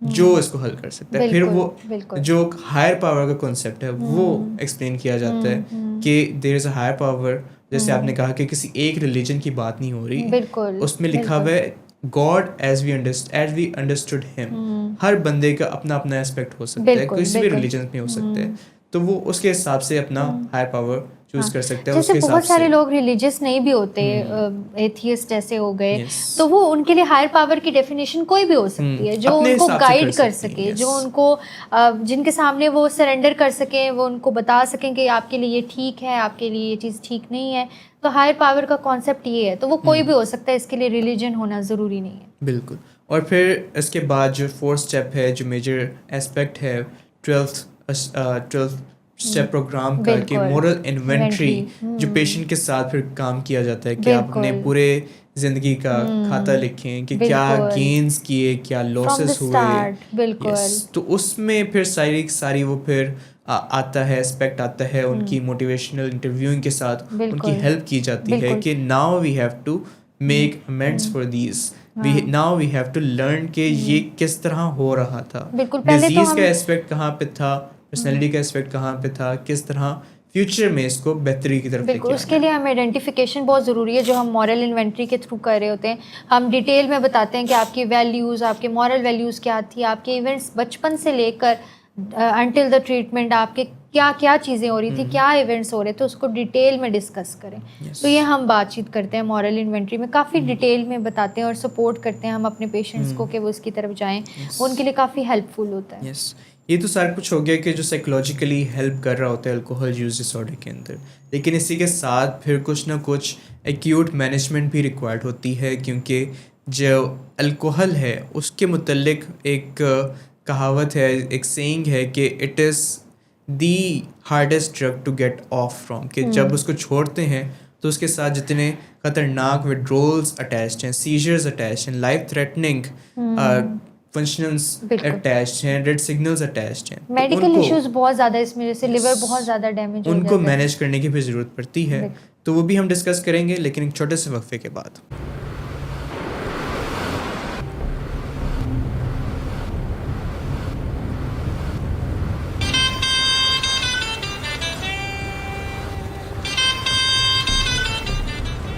جو اس کو حل کر سکتا ہے. پھر وہ بالکل جو ہائر پاور کا کانسیپٹ ہے وہ ایکسپلین کیا جاتا ہے کہ there is a higher power. جیسے آپ نے کہا کہ کسی ایک ریلیجن کی بات نہیں ہو رہی, بالکل اس میں لکھا ہوا ہے گاڈ ایز وی انڈرسٹوڈ ہم. ہر بندے کا اپنا اپنا اسپیکٹ ہو سکتا ہے, کسی بھی ریلیجن میں ہو سکتا ہے, تو وہ اس کے حساب سے اپنا ہائر پاور چوز کر سکتا ہے. جیسے بہت سارے لوگ ریلیجیس نہیں بھی ہوتے, ایتھیسٹ جیسے ہو گئے, تو وہ ان کے لیے ہائر پاور کی ڈیفینیشن کوئی بھی ہو سکتی ہے جو ان کو گائیڈ کر سکے, جو ان کو جن کے سامنے وہ سرنڈر کر سکیں, وہ ان کو بتا سکیں کہ آپ کے لیے یہ ٹھیک ہے, آپ کے لیے یہ چیز ٹھیک نہیں ہے. تو ہائر پاور کا کانسیپٹ یہ ہے, تو وہ کوئی بھی ہو سکتا ہے, اس کے لیے ریلیجن ہونا ضروری نہیں ہے. بالکل. اور پھر اس کے بعد جو 4th اسٹیپ ہے, جو میجر اسپیکٹ ہے 12th اسٹیپ پروگرام کا, کہ مورل انوینٹری, جو پیشنٹ کے ساتھ پھر کام کیا جاتا ہے کہ آپ اپنے پورے زندگی کا کھاتا لکھیں کہ کیا گینز کیے, کیا لاسز ہوئے. بالکل. تو اس میں پھر ساری وہ پھر آتا ہے, اسپیکٹ آتا ہے ان کی موٹیویشنل انٹرویوئنگ کے ساتھ, ان کی ہیلپ کی جاتی ہے کہ now we have to make amends for these, now we have to learn کہ یہ کس طرح ہو رہا تھا, ڈیزیز کا اسپیکٹ کہاں پہ تھا, پرسنالٹی کا اسپیکٹ کہاں پہ تھا, کس طرح فیوچر میں اس کو بہتری کی طرف. بالکل, اس کے لیے ہمیں آئیڈینٹیفیکیشن بہت ضروری ہے, جو ہم مورل انوینٹری کے تھرو کر رہے ہوتے ہیں. ہم ڈیٹیل میں بتاتے ہیں کہ آپ کی ویلیوز, آپ کے مورل ویلیوز کیا تھی, آپ کے ایونٹس بچپن سے لے کر انٹل دا ٹریٹمنٹ آپ کے کیا کیا چیزیں ہو رہی تھی, کیا ایونٹس ہو رہے تھے, اس کو ڈیٹیل میں ڈسکس کریں. تو یہ ہم بات چیت کرتے ہیں مورل انوینٹری میں, کافی ڈیٹیل میں بتاتے ہیں اور سپورٹ کرتے ہیں ہم اپنے پیشنٹس کو کہ وہ اس کی طرف جائیں. وہ ان کے لیے کافی ہیلپ فل ہوتا ہے. یہ تو سارا کچھ ہو گیا کہ جو سائیکولوجیکلی ہیلپ کر رہا ہوتا ہے الکوہل یوز ڈس آرڈر کے اندر, لیکن اسی کے ساتھ پھر کچھ نہ کچھ ایکیوٹ مینجمنٹ بھی ریکوائرڈ ہوتی ہے, کیونکہ جو الکوہل ہے اس کے متعلق ایک کہاوت ہے, ایک سینگ ہے کہ it is the hardest drug to get off from, کہ جب اس کو چھوڑتے ہیں تو اس کے ساتھ جتنے خطرناک وڈرولز اٹیچڈ ہیں, سیجرز اٹیچڈ ہیں, لائف تھریٹننگ فنکشنز اٹیچڈ ہیں, ریڈ سگنلز اٹیچڈ ہیں, میڈیکل ایشوز بہت زیادہ اس میں, جیسے لیور بہت زیادہ ڈیمیج ہو ان کو مینیج کرنے کی بھی ضرورت پڑتی ہے. تو وہ بھی ہم ڈسکس کریں گے, لیکن ایک چھوٹے سے وقفے کے بعد.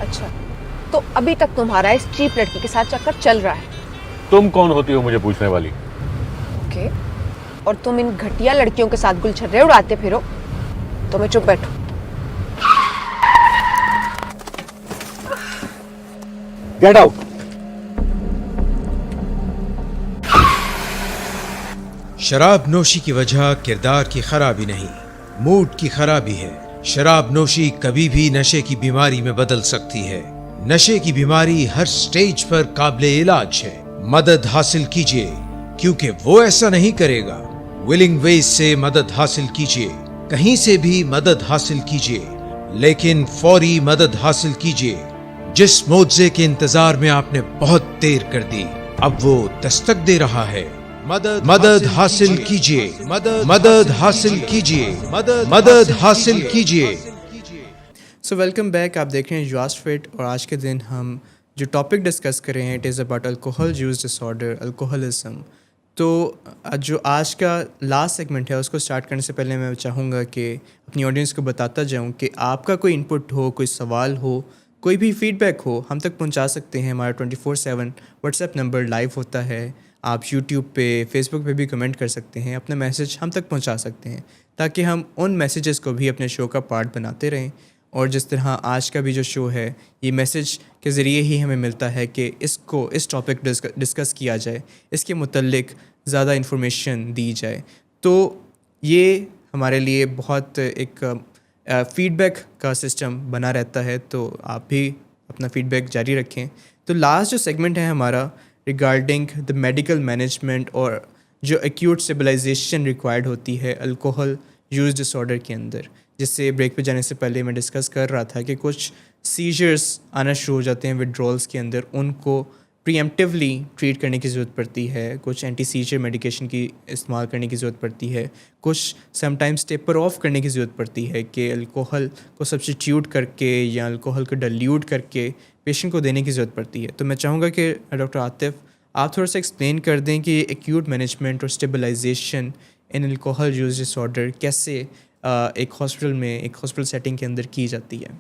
اچھا, تو ابھی تک تمہارا اس چیپ لڑکی کے ساتھ چکر چل رہا ہے. تم کون ہوتی ہو مجھے پوچھنے والی؟ اوکے, اور تم ان گھٹیا لڑکیوں کے ساتھ گل چھرے اڑاتے پھرو, تو میں چپ بیٹھو. Get out. شراب نوشی کی وجہ کردار کی خرابی نہیں, موڈ کی خرابی ہے. شراب نوشی کبھی بھی نشے کی بیماری میں بدل سکتی ہے. نشے کی بیماری ہر سٹیج پر قابل علاج ہے. مدد حاصل کیجیے, کیونکہ وہ ایسا نہیں کرے گا. ولنگ ویز سے مدد حاصل کیجیے, کہیں سے بھی مدد حاصل کیجیے, لیکن فوری مدد حاصل کیجیے. جس معجزے کے انتظار میں آپ نے بہت دیر کر دی, اب وہ دستک دے رہا ہے. مدد حاصل کیجیے, مدد حاصل کیجیے, مدد حاصل کیجیے. سو ویلکم بیک, آپ دیکھ رہے ہیں جاسٹ فٹ, اور آج کے دن ہم جو ٹاپک ڈسکس کر رہے ہیں it is about alcohol use dish order, alcoholism. تو جو آج کا لاسٹ سیگمنٹ ہے اس کو اسٹارٹ کرنے سے پہلے میں چاہوں گا کہ اپنی آڈینس کو بتاتا جاؤں کہ آپ کا کوئی انپٹ ہو, کوئی سوال ہو, کوئی بھی فیڈ بیک ہو, ہم تک پہنچا سکتے ہیں. ہمارا 24/7 واٹس ایپ نمبر لائیو ہوتا ہے. آپ یوٹیوب پہ, فیس بک پہ بھی کمنٹ کر سکتے ہیں, اپنا میسیج ہم تک پہنچا سکتے ہیں, تاکہ ہم ان میسیجز کو بھی اپنے شو کا پارٹ بناتے رہیں. اور جس طرح آج کا بھی جو شو ہے, یہ میسیج کے ذریعے ہی ہمیں ملتا ہے کہ اس ٹاپک ڈسکس کیا جائے, اس کے متعلق زیادہ انفارمیشن دی جائے. تو یہ ہمارے لیے بہت ایک فیڈ بیک کا سسٹم بنا رہتا ہے, تو آپ بھی اپنا فیڈ بیک جاری رکھیں. تو لاسٹ جو سیگمنٹ ہے ہمارا ریگارڈنگ دا میڈیکل مینجمنٹ, اور جو ایکیوٹ سٹیبلائزیشن ریکوائرڈ ہوتی ہے الکوہل یوز ڈس آرڈر کے اندر, جس سے بریک پہ جانے سے پہلے میں ڈسکس کر رہا تھا کہ کچھ سیجرز آنا شروع ہو جاتے ہیں وڈرولز کے اندر, ان کو پری ایمپٹیولی ٹریٹ کرنے کی ضرورت پڑتی ہے. کچھ اینٹی سیجر میڈیکیشن کی استعمال کرنے کی ضرورت پڑتی ہے. کچھ سم ٹائمز ٹیپر آف کرنے کی ضرورت پڑتی ہے کہ الکوہل کو سبسٹیٹیوٹ کر کے یا الکوہل کو ڈلیوٹ کر کے پیشنٹ کو دینے کی ضرورت پڑتی ہے. تو میں چاہوں گا کہ ڈاکٹر عاطف آپ تھوڑا سا ایکسپلین کر دیں کہ ایکیوٹ مینجمنٹ اور اسٹیبلائزیشن ان الکوہل یوز ڈس آرڈر کیسے ایک ہاسپٹل سیٹنگ کے اندر کی جاتی ہے.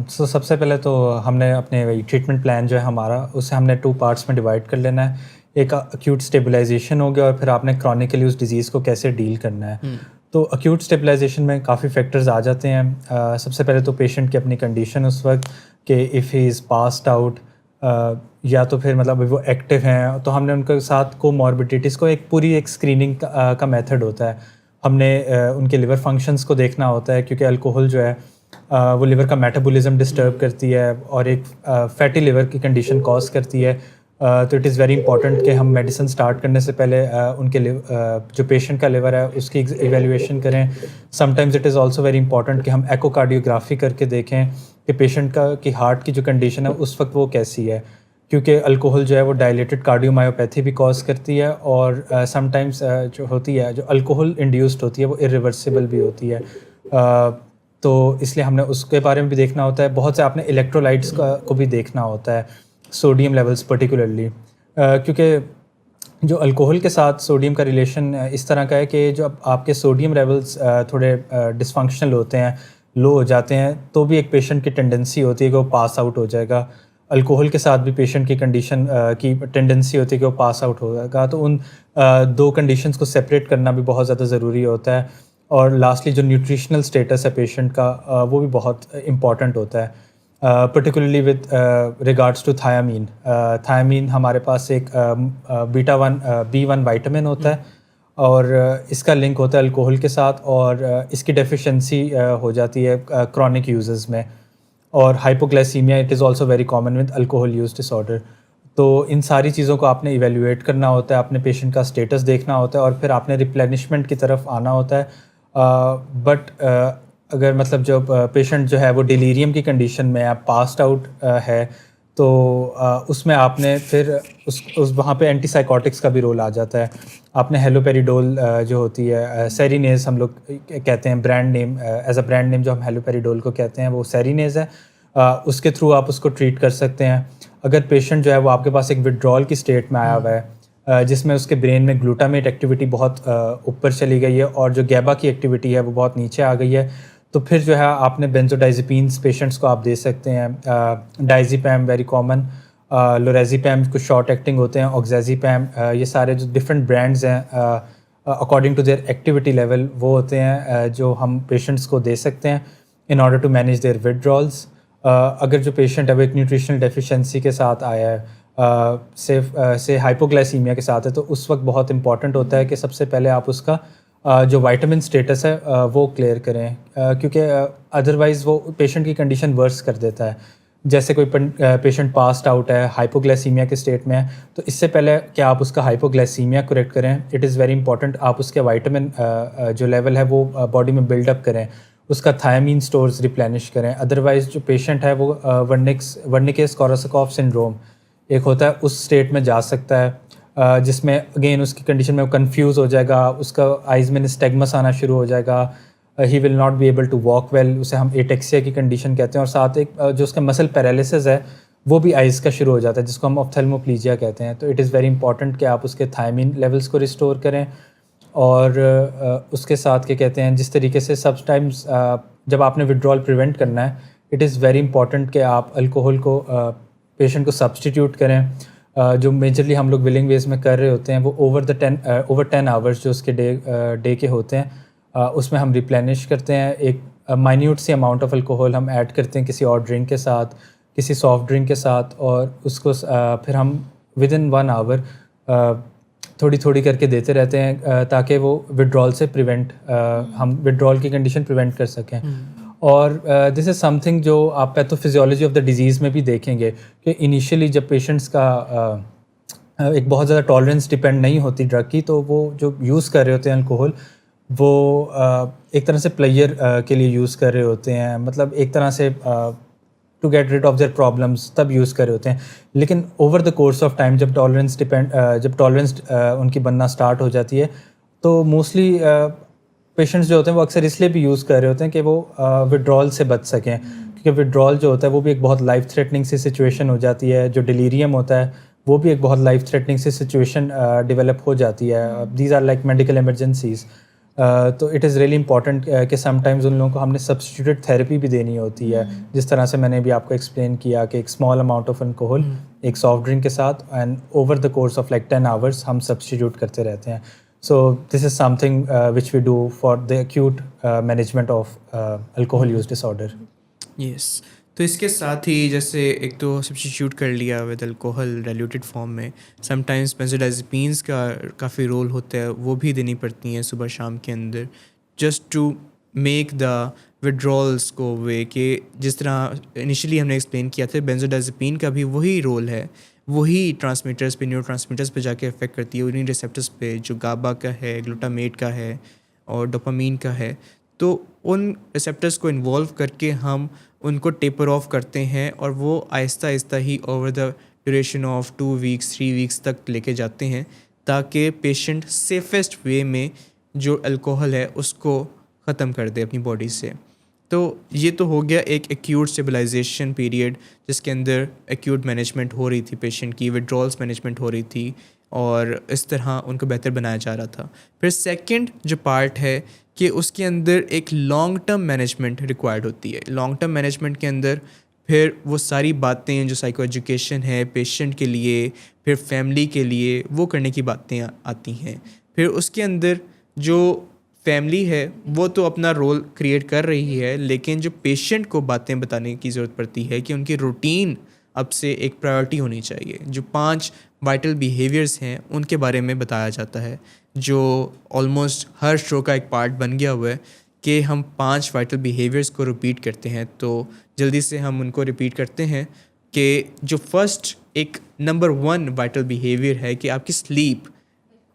سو سب سے پہلے تو ہم نے اپنے ٹریٹمنٹ پلان جو ہے ہمارا اسے ہم نے 2 پارٹس میں ڈیوائڈ کر لینا ہے. ایک اکیوٹ اسٹیبلائزیشن ہو گیا اور پھر آپ نے کرونیکلی اس ڈیزیز کو کیسے ڈیل کرنا ہے. تو اکیوٹ اسٹیبلائزیشن میں کافی فیکٹرز آ جاتے ہیں. سب سے پہلے تو پیشنٹ کی اپنی کنڈیشن اس وقت کہ if he is passed out یا تو پھر مطلب وہ ایکٹیو ہیں تو ہم نے ان کے ساتھ کو موربیڈیٹیز کو ایک پوری ایک اسکریننگ کا میتھڈ ہوتا ہے. ہم نے ان کے لیور فنکشنز کو دیکھنا ہوتا ہے کیونکہ الکوہل جو ہے وہ لیور کا میٹابولزم ڈسٹرب کرتی ہے اور ایک فیٹی لیور کی کنڈیشن کاز کرتی ہے. تو اٹ از ویری امپورٹنٹ کہ ہم میڈیسن اسٹارٹ کرنے سے پہلے ان کے جو پیشنٹ کا لیور ہے اس کی ایویلیویشن کریں. Some times it is also very important کہ ہم ایکو کارڈیوگرافی کر کے دیکھیں کہ پیشنٹ کی ہارٹ کی جو کنڈیشن ہے اس وقت وہ کیسی ہے, کیونکہ الکوہل جو ہے وہ ڈائلیٹڈ کارڈیومایوپیتھی بھی کاز کرتی ہے اور سم ٹائمز جو ہوتی ہے جو الکوہل انڈیوسڈ ہوتی ہے وہ irreversible بھی ہوتی ہے. تو اس لیے ہم نے اس کے بارے میں بھی دیکھنا ہوتا ہے. بہت سے آپ نے الیکٹرولائٹس کو بھی دیکھنا ہوتا ہے, سوڈیم لیولس پرٹیکولرلی, کیونکہ جو الکوہل کے ساتھ سوڈیم کا ریلیشن اس طرح کا ہے کہ جو آپ کے سوڈیم لیولس تھوڑے ڈسفنکشنل ہوتے ہیں, لو ہو جاتے ہیں, تو بھی ایک پیشنٹ کی ٹینڈنسی ہوتی ہے کہ وہ پاس آؤٹ ہو جائے گا. الکوہل کے ساتھ بھی پیشنٹ کی کنڈیشن کی ٹینڈنسی ہوتی ہے کہ وہ پاس آؤٹ ہو جائے گا. تو ان 2 کنڈیشنز کو سپریٹ کرنا بھی بہت زیادہ ضروری ہوتا ہے. اور لاسٹلی جو نیوٹریشنل اسٹیٹس ہے پیشنٹ کا وہ بھی بہت امپورٹنٹ ہوتا ہے, پرٹیکولرلی ود ریگارڈس ٹو تھایامین. تھایامین ہمارے پاس ایک B1 وائٹامن ہوتا ہے اور اس کا لنک ہوتا ہے الکوہل کے ساتھ, اور اس کی ڈیفیشنسی ہو جاتی ہے کرونک یوزز میں. اور hypoglycaemia it is also very common with alcohol use dish order. تو ان ساری چیزوں کو آپ نے ایویلیویٹ کرنا ہوتا ہے, اپنے پیشنٹ کا اسٹیٹس دیکھنا ہوتا ہے اور پھر آپ نے ریپلینشمنٹ کی طرف آنا ہوتا ہے. بٹ اگر مطلب جو پیشنٹ جو ہے وہ ڈیلیریم کی کنڈیشن میں ہے, پاسڈ آؤٹ ہے, تو اس میں آپ نے پھر اس وہاں پہ اینٹی سائیکوٹکس کا بھی رول آ جاتا ہے. آپ نے ہیلوپیریڈول جو ہوتی ہے, سیرینیز ہم لوگ کہتے ہیں brand name, as a brand name جو ہم ہیلوپیریڈول کو کہتے ہیں وہ سیرینیز ہے. اس کے تھرو آپ اس کو ٹریٹ کر سکتے ہیں. اگر پیشنٹ جو ہے وہ آپ کے پاس ایک وڈرال کی اسٹیٹ میں آیا ہوا ہے جس میں اس کے برین میں گلوٹامیٹ ایکٹیویٹی بہت اوپر چلی گئی ہے اور جو گیبا کی ایکٹیویٹی ہے وہ بہت نیچے آ گئی ہے, تو پھر جو ہے آپ نے بینزوڈائزپینس پیشنٹس کو آپ دے سکتے ہیں. ڈائزیپیم ویری کامن, لوریزیپیم کچھ شارٹ ایکٹنگ ہوتے ہیں, آکزیزیپیم, یہ سارے جو ڈفرینٹ برانڈز ہیں according to their activity level وہ ہوتے ہیں جو ہم پیشنٹس کو دے سکتے ہیں in order to manage their withdrawals. اگر جو پیشنٹ ہے وہ ایک نیوٹریشنل ڈیفیشنسی کے ساتھ آیا ہے, سے ہائپوگلائسیمیا کے ساتھ ہے, تو اس وقت بہت امپورٹنٹ ہوتا ہے کہ سب سے پہلے آپ اس کا جو وائٹامن اسٹیٹس ہے وہ کلیئر کریں, کیونکہ ادروائز وہ پیشنٹ کی کنڈیشن ورس کر دیتا ہے. جیسے کوئی پیشنٹ پاسڈ آؤٹ ہے, ہائپوگلائسیمیا کے اسٹیٹ میں ہے, تو اس سے پہلے کہ آپ اس کا ہائپوگلائسیمیا کریکٹ کریں, اٹ از ویری امپورٹنٹ آپ اس کے وائٹامن جو لیول ہے وہ باڈی میں بلڈ اپ کریں, اس کا تھایامین سٹورز ریپلینش کریں. ادروائز جو پیشنٹ ہے وہ ورنیکیز کوراساکوف سنڈروم ایک ہوتا ہے, اس اسٹیٹ میں جا سکتا ہے جس میں اگین اس کی کنڈیشن میں وہ کنفیوز ہو جائے گا, اس کا آئیز میں نسٹیگمس آنا شروع ہو جائے گا, he will not be able to walk well, اسے ہم ایٹیکسیا کی کنڈیشن کہتے ہیں. اور ساتھ ایک جو اس کا مسل پیرالیسس ہے وہ بھی آئیز کا شروع ہو جاتا ہے جس کو ہم آپتھلموپلیجیا کہتے ہیں. تو اٹ از ویری امپورٹنٹ کہ آپ اس کے تھائمین لیولس کو ریسٹور کریں. اور اس کے ساتھ کیا کہتے ہیں, جس طریقے سے سب ٹائمز جب آپ نے ودرال پریونٹ کرنا ہے, اٹ از ویری امپورٹنٹ کہ آپ الکوہل کو پیشنٹ کو سبسٹیٹیوٹ کریں. جو میجرلی ہم لوگ ولنگ ویز میں کر رہے ہوتے ہیں وہ اوور 10 آورس جو اس کے ڈے کے ہوتے ہیں اس میں ہم ریپلینش کرتے ہیں. ایک مائنیوٹ سی اماؤنٹ آف الکوہل ہم ایڈ کرتے ہیں کسی اور ڈرنک کے ساتھ, کسی سافٹ ڈرنک کے ساتھ, اور اس کو پھر ہم ود ان 1 آور تھوڑی تھوڑی کر کے دیتے رہتے ہیں تاکہ وہ ودرال سے ہم ودرال کی کنڈیشن پریونٹ کر سکیں. اور دس از سم تھنگ جو آپ پیتھوفیزیولوجی آف دا ڈیزیز میں بھی دیکھیں گے کہ انیشیلی جب پیشنٹس کا ایک بہت زیادہ ٹالرنس ڈپینڈ نہیں ہوتی ڈرگ کی, تو وہ جو یوز کر رہے ہوتے ہیں الکوہل وہ ایک طرح سے پلیئر کے لیے یوز کر رہے ہوتے ہیں, مطلب ایک طرح سے to get rid of their problems تب یوز کر رہے ہوتے ہیں. لیکن over the course of time جب ٹالرنس ان کی بننا اسٹارٹ ہو جاتی ہے تو موسٹلی پیشنٹس جو ہوتے ہیں وہ اکثر اس لیے بھی یوز کر رہے ہوتے ہیں کہ وہ ودرال سے بچ سکیں, کیونکہ ودرال جو ہوتا ہے وہ بھی ایک بہت لائف تھریٹننگ سی سچویشن ہو جاتی ہے. جو ڈیلیریم ہوتا ہے وہ بھی ایک بہت لائف تھریٹننگ سی سچویشن ڈیولپ ہو جاتی ہے. These are like medical emergencies. تو اٹ از ریئلی امپورٹنٹ کہ سم ٹائمز ان لوگوں کو ہم نے سبسٹیٹیوٹ تھیراپی بھی دینی ہوتی ہے, جس طرح سے میں نے بھی آپ کو ایکسپلین کیا کہ ایک اسمال اماؤنٹ آف الکوہول ایک سافٹ ڈرنک کے ساتھ and over the course of like 10 hours ہم سبسٹیٹیوٹ کرتے رہتے ہیں. So this is something which we do for the acute management of alcohol use dish order. Yes. تو اس کے ساتھ ہی جیسے ایک تو سبسٹیٹیوٹ کر لیا ود الکوہل ڈائلیوٹڈ فارم میں, سم ٹائمز بینزوڈائزپینس کا کافی رول ہوتا ہے, وہ بھی دینی پڑتی ہیں صبح شام کے اندر, جسٹ ٹو میک دا وڈرالس کو وے. کہ جس طرح انیشلی ہم نے ایکسپلین کیا تھا بینزوڈائزپین کا بھی وہی رول ہے, وہی ٹرانسمیٹرز پہ نیورو ٹرانسمیٹرز پہ جا کے افیکٹ کرتی ہے, انہیں ریسیپٹرز پہ جو گابا کا ہے, گلوٹامیٹ کا ہے اور ڈوپامین کا ہے. تو ان ریسیپٹرز کو انوالو کر کے ہم ان کو ٹیپر آف کرتے ہیں اور وہ آہستہ آہستہ ہی over the duration of 2 weeks 3 weeks تک لے کے جاتے ہیں, تاکہ پیشنٹ سیفسٹ وے میں جو الکوہل ہے اس کو ختم کر دے اپنی باڈی سے. تو یہ تو ہو گیا ایک ایکیوٹ اسٹیبلائزیشن پیریڈ, جس کے اندر ایکیوٹ مینجمنٹ ہو رہی تھی پیشنٹ کی, وڈرالس مینجمنٹ ہو رہی تھی اور اس طرح ان کو بہتر بنایا جا رہا تھا. پھر سیکنڈ جو پارٹ ہے کہ اس کے اندر ایک لانگ ٹرم مینجمنٹ ریکوائرڈ ہوتی ہے. لانگ ٹرم مینجمنٹ کے اندر پھر وہ ساری باتیں جو سائیکو ایجوکیشن ہے پیشنٹ کے لیے, پھر فیملی کے لیے, وہ کرنے کی باتیں آتی ہیں. پھر اس کے اندر جو فیملی ہے وہ تو اپنا رول کریٹ کر رہی ہے, لیکن جو پیشنٹ کو باتیں بتانے کی ضرورت پڑتی ہے کہ ان کی روٹین اب سے ایک پرائیورٹی ہونی چاہیے. جو 5 وائٹل بیہیویئرس ہیں ان کے بارے میں بتایا جاتا ہے, جو آلموسٹ ہر شو کا ایک پارٹ بن گیا ہوا ہے کہ ہم 5 وائٹل بیہیویئرس کو ریپیٹ کرتے ہیں. تو جلدی سے ہم ان کو ریپیٹ کرتے ہیں کہ جو فرسٹ ایک نمبر 1 وائٹل بیہیویئر ہے کہ آپ کی سلیپ,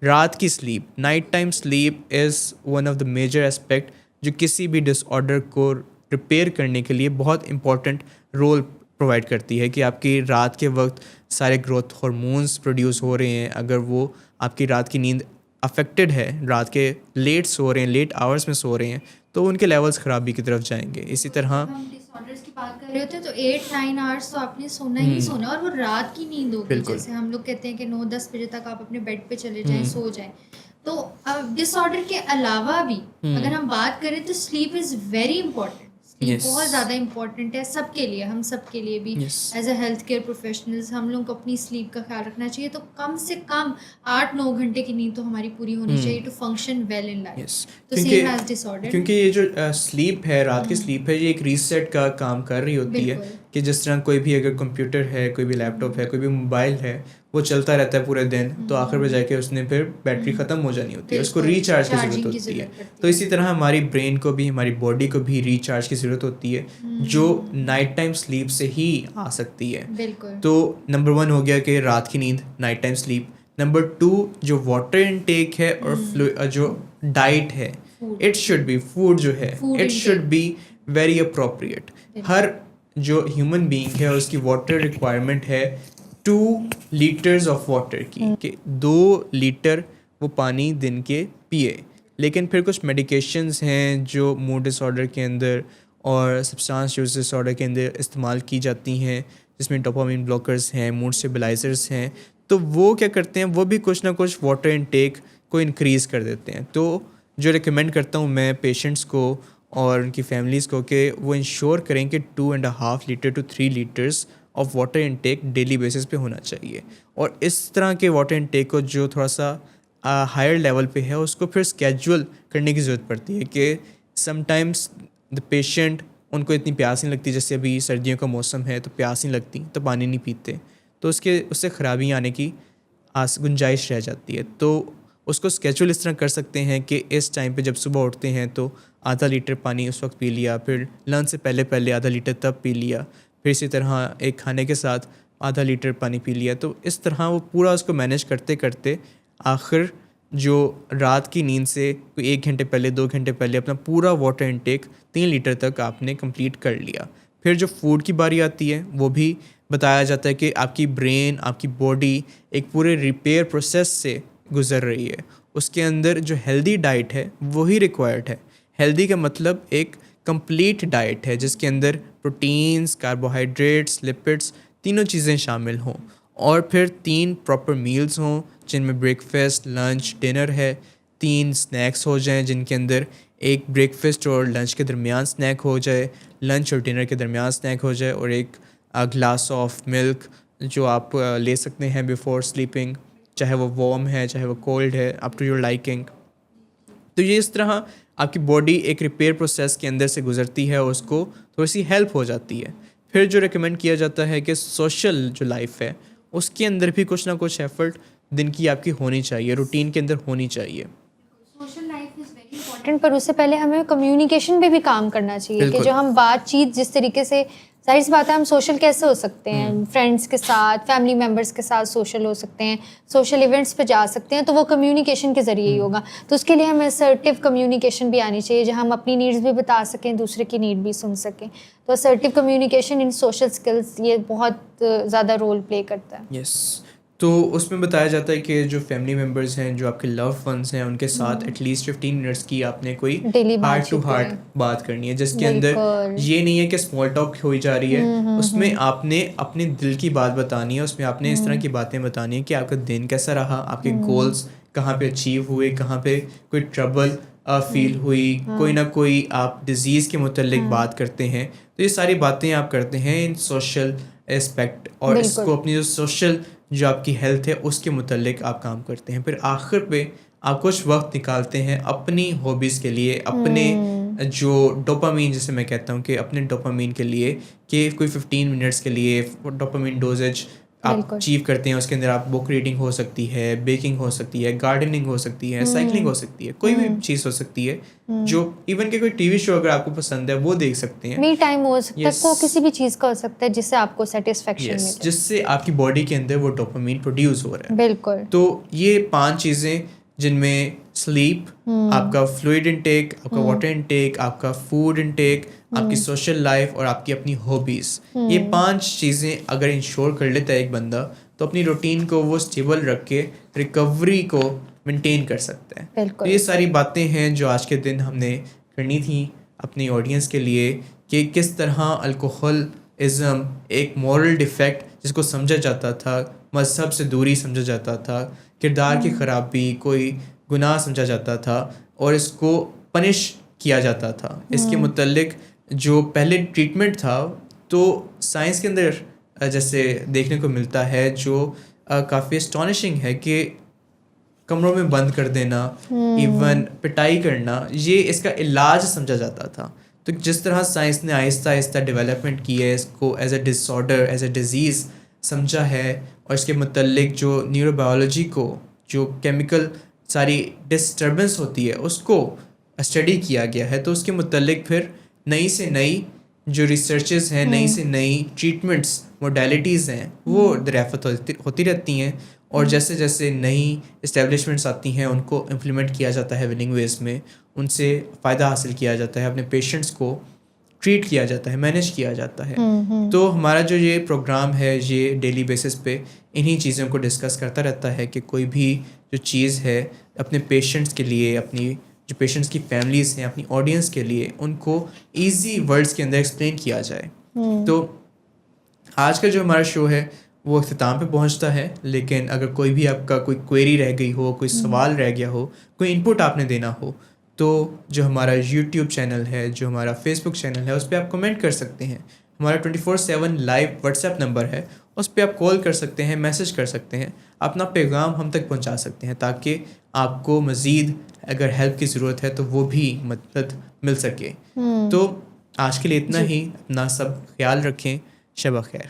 رات کی sleep, night time sleep is one of the major aspect جو کسی بھی ڈس آرڈر کو ریپیئر کرنے کے لیے بہت امپورٹنٹ رول پرووائڈ کرتی ہے. کہ آپ کی رات کے وقت سارے گروتھ ہارمونس پروڈیوس ہو رہے ہیں, اگر وہ آپ کی رات کی نیند افیکٹڈ ہے, رات کے لیٹ سو رہے ہیں, لیٹ آورس میں سو رہے ہیں, تو ان کے لیولز خرابی کی طرف جائیں گے. اسی طرح ہم ڈس آرڈرس کی بات کر رہے ہوتے ہیں تو 8-9 hours تو آپ نے سونا ہی سونا, اور وہ رات کی نیند ہوگی. جیسے ہم لوگ کہتے ہیں کہ 9-10 بجے تک آپ اپنے بیڈ پہ چلے جائیں, سو جائیں. تو ڈس آرڈر کے علاوہ بھی اگر ہم بات کریں تو سلیپ از ویری امپورٹنٹ. بہت زیادہ امپورٹنٹ ہے سب کے لیے, ہم سب کے لیے بھی as a health care professionals ہم لوگ کو اپنی سلیپ کا خیال رکھنا چاہیے. تو کم سے کم 8-9 گھنٹے کی نیند تو ہماری پوری ہونی چاہیے to function well in life. تو سیم ایز ڈس آرڈر, کیونکہ یہ جو سلیپ ہے, رات کی سلیپ ہے, یہ ایک ریسیٹ کا کام کر رہی ہوتی ہے. کہ جس طرح کوئی بھی اگر کمپیوٹر ہے, کوئی بھی لیپ ٹاپ ہے, کوئی بھی موبائل ہے, وہ چلتا رہتا ہے پورے دن, تو آخر میں جا کے اس نے پھر بیٹری ختم ہو جانی ہوتی ہے, اس کو ریچارج کی ضرورت ہوتی ہے. تو اسی طرح ہماری برین کو بھی, ہماری باڈی کو بھی ریچارج کی ضرورت ہوتی ہے, جو نائٹ ٹائم سلیپ سے ہی آ سکتی ہے. تو نمبر 1 ہو گیا کہ رات کی نیند, نائٹ ٹائم سلیپ. نمبر 2 جو واٹر انٹیک ہے اور جو ڈائٹ ہے, اٹ شوڈ بی, فوڈ جو ہے it should be very appropriate. ہر جو ہیومن بینگ ہے اس کی واٹر ریکوائرمنٹ ہے 2 لیٹرز آف واٹر کی, کہ 2 لیٹر وہ پانی دن کے پیے. لیکن پھر کچھ میڈیکیشنز ہیں جو موڈ ڈس آرڈر کے اندر اور سبسٹانس یوز ڈس آرڈر کے اندر استعمال کی جاتی ہیں, جس میں ڈوپامین بلاکرز ہیں, موڈ اسٹیبلائزرز ہیں. تو وہ کیا کرتے ہیں, وہ بھی کچھ نہ کچھ واٹر انٹیک کو انکریز کر دیتے ہیں. تو جو ریکمینڈ کرتا ہوں میں پیشنٹس کو اور ان کی فیملیز کو کہ وہ انشور کریں کہ 2.5 litre to 3 litres of water intake daily basis پہ ہونا چاہیے. اور اس طرح کے واٹر انٹیک کو جو تھوڑا سا ہائر لیول پہ ہے, اس کو پھر اسکیجول کرنے کی ضرورت پڑتی ہے. کہ سم ٹائمس دا پیشنٹ, ان کو اتنی پیاس نہیں لگتی, جیسے ابھی سردیوں کا موسم ہے تو پیاس نہیں لگتی, تو پانی نہیں پیتے, تو اس سے خرابی آنے کی گنجائش رہ جاتی ہے. تو اس کو اسکیجول اس طرح کر سکتے ہیں کہ اس ٹائم پہ جب صبح اٹھتے ہیں تو آدھا لیٹر پانی اس وقت پی لیا, پھر لنچ سے پہلے آدھا لیٹر تب پی لیا, پھر اسی طرح ایک کھانے کے ساتھ آدھا لیٹر پانی پی لیا. تو اس طرح وہ پورا اس کو مینیج کرتے کرتے آخر جو رات کی نیند سے کوئی 1 گھنٹے پہلے 2 گھنٹے پہلے اپنا پورا واٹر انٹیک 3 لیٹر تک آپ نے کمپلیٹ کر لیا. پھر جو فوڈ کی باری آتی ہے, وہ بھی بتایا جاتا ہے کہ آپ کی برین, آپ کی باڈی ایک پورے ریپیئر پروسیس سے گزر رہی ہے. اس کے اندر جو ہیلدی ڈائٹ ہے وہی ریکوائرڈ ہے. ہیلدی کا مطلب ایک کمپلیٹ ڈائٹ ہے جس کے اندر پروٹینز, کاربوہائیڈریٹس, لپڈس, تینوں چیزیں شامل ہوں. اور پھر 3 پراپر میلز ہوں جن میں بریک فاسٹ لنچ ڈنر ہے, 3 اسنیکس ہو جائیں جن کے اندر ایک بریک فاسٹ اور لنچ کے درمیان اسنیک ہو جائے, لنچ اور ڈنر کے درمیان اسنیک ہو جائے, اور ایک گلاس آف ملک جو آپ لے سکتے ہیں بیفور سلیپنگ, چاہے وہ وارم ہے چاہے وہ کولڈ ہے, اپ ٹو یور لائکنگ. تو یہ اس طرح آپ کی باڈی ایک ریپیئر پروسیس کے اندر سے گزرتی ہے اور اس کو تھوڑی سی ہیلپ ہو جاتی ہے. پھر جو ریکمینڈ کیا جاتا ہے کہ سوشل جو لائف ہے اس کے اندر بھی کچھ نہ کچھ ایفرٹ دن کی آپ کی ہونی چاہیے, روٹین کے اندر ہونی چاہیے. Social life is very important, پر اس سے پہلے ہمیں کمیونیکیشن پہ بھی کام کرنا چاہیے کہ جو ہم بات چیت جس طریقے سے, ظاہر سی بات ہے ہم سوشل کیسے ہو سکتے ہیں, فرینڈس کے ساتھ فیملی ممبرس کے ساتھ سوشل ہو سکتے ہیں, سوشل ایونٹس پہ جا سکتے ہیں, تو وہ کمیونیکیشن کے ذریعے ہی ہوگا. تو اس کے لیے ہمیں اسرٹیو کمیونیکیشن بھی آنی چاہیے جہاں ہم اپنی نیڈس بھی بتا سکیں, دوسرے کی نیڈ بھی سن سکیں. تو assertive communication in social skills یہ بہت زیادہ رول پلے کرتا ہے. یس, تو اس میں بتایا جاتا ہے کہ جو فیملی ممبرز ہیں, جو آپ کے لو ونس ہیں, ان کے ساتھ ایٹ لیسٹ 15 منٹس کی آپ نے کوئی ہارٹ ٹو ہارٹ بات کرنی ہے, جس کے اندر یہ نہیں ہے کہ اسمال ٹاک ہوئی جا رہی ہے, اس میں آپ نے اپنے دل کی بات بتانی ہے, اس میں آپ نے اس طرح کی باتیں بتانی ہے کہ آپ کا دن کیسا رہا, آپ کے گولز کہاں پہ اچیو ہوئے, کہاں پہ کوئی ٹربل فیل ہوئی, کوئی نہ کوئی آپ ڈیزیز کے متعلق بات کرتے ہیں. تو یہ ساری باتیں آپ کرتے ہیں ان سوشل اسپیکٹ, اور اس کو اپنی جو سوشل جو آپ کی ہیلتھ ہے اس کے متعلق آپ کام کرتے ہیں. پھر آخر پہ آپ کچھ وقت نکالتے ہیں اپنی ہابیز کے لیے, اپنے جو ڈوپامین جسے میں کہتا ہوں کہ اپنے ڈوپامین کے لیے, کہ کوئی 15 منٹس کے لیے ڈوپامین ڈوزیج آپ اچیو کرتے ہیں. اس کے اندر آپ بک ریڈنگ ہو سکتی ہے, بیکنگ ہو سکتی ہے, گارڈننگ ہو سکتی ہے, سائیکلنگ ہو سکتی ہے, کوئی بھی چیز ہو سکتی ہے جو ایون کہ کوئی ٹی وی شو اگر آپ کو پسند ہے وہ دیکھ سکتے ہیں. می ٹائم ہو سکتا ہے, کو کسی بھی چیز کا ہو سکتا ہے جس سے آپ کو سیٹسفیکشن ملے, جس سے آپ کی باڈی کے اندر وہ ڈوپامین پروڈیوس ہو رہا ہے. بالکل. تو یہ 5 چیزیں جن میں سلیپ, آپ کا فلوئڈ انٹیک, آپ کا واٹر انٹیک, آپ کا فوڈ انٹیک, آپ کی سوشل لائف اور آپ کی اپنی ہابیز, یہ 5 چیزیں اگر انشور کر لیتا ہے ایک بندہ تو اپنی روٹین کو وہ اسٹیبل رکھ کے ریکوری کو مینٹین کر سکتا ہے. تو یہ ساری باتیں ہیں جو آج کے دن ہم نے کرنی تھیں اپنی آڈینس کے لیے, کہ کس طرح الکوہولزم ایک مورل ڈیفیکٹ جس کو سمجھا جاتا تھا, مذہب سے دوری سمجھا جاتا تھا, کردار کی خرابی کوئی گناہ سمجھا جاتا تھا, اور اس کو پنش کیا جاتا تھا. اس کے متعلق جو پہلے ٹریٹمنٹ تھا تو سائنس کے اندر جیسے دیکھنے کو ملتا ہے, جو کافی اسٹانشنگ ہے, کہ کمروں میں بند کر دینا, ایون پٹائی کرنا, یہ اس کا علاج سمجھا جاتا تھا. تو جس طرح سائنس نے آہستہ آہستہ ڈیولپمنٹ کی ہے, اس کو as a disorder, as a disease سمجھا ہے, اور اس کے متعلق جو نیورو بایولوجی کو جو کیمیکل ساری ڈسٹربنس ہوتی ہے اس کو اسٹڈی کیا گیا ہے, تو اس کے متعلق پھر نئی سے نئی جو ریسرچز ہیں, نئی سے نئی ٹریٹمنٹس موڈیلٹیز ہیں وہ دریافت ہوتی رہتی ہیں, اور جیسے جیسے نئی اسٹیبلشمنٹس آتی ہیں ان کو امپلیمنٹ کیا جاتا ہے وننگ ویز میں, ان سے فائدہ حاصل کیا جاتا ہے, اپنے پیشنٹس کو ٹریٹ کیا جاتا ہے, مینیج کیا جاتا ہے. تو ہمارا جو یہ پروگرام ہے یہ ڈیلی بیسس پہ انہی چیزوں کو ڈسکس کرتا رہتا ہے, کہ کوئی بھی جو چیز ہے اپنے پیشنٹس کے لیے, اپنی جو پیشنٹس کی فیملیز ہیں, اپنی آڈینس کے لیے ان کو ایزی ورڈز کے اندر ایکسپلین کیا جائے. تو آج کا جو ہمارا شو ہے وہ اختتام پہ پہنچتا ہے, لیکن اگر کوئی بھی آپ کا کوئی کوئری رہ گئی ہو, کوئی سوال رہ گیا ہو, کوئی انپٹ آپ نے دینا ہو, تو جو ہمارا یوٹیوب چینل ہے, جو ہمارا فیس بک چینل ہے, اس پہ آپ کمنٹ کر سکتے ہیں. ہمارا 24/7 لائیو واٹس ایپ نمبر ہے, اس پہ آپ کال کر سکتے ہیں, میسج کر سکتے ہیں, اپنا پیغام ہم تک پہنچا سکتے ہیں, تاکہ آپ کو مزید اگر ہیلپ کی ضرورت ہے تو وہ بھی مدد مل سکے. تو آج کے لیے اتنا ہی, اپنا سب خیال رکھیں, شب خیر.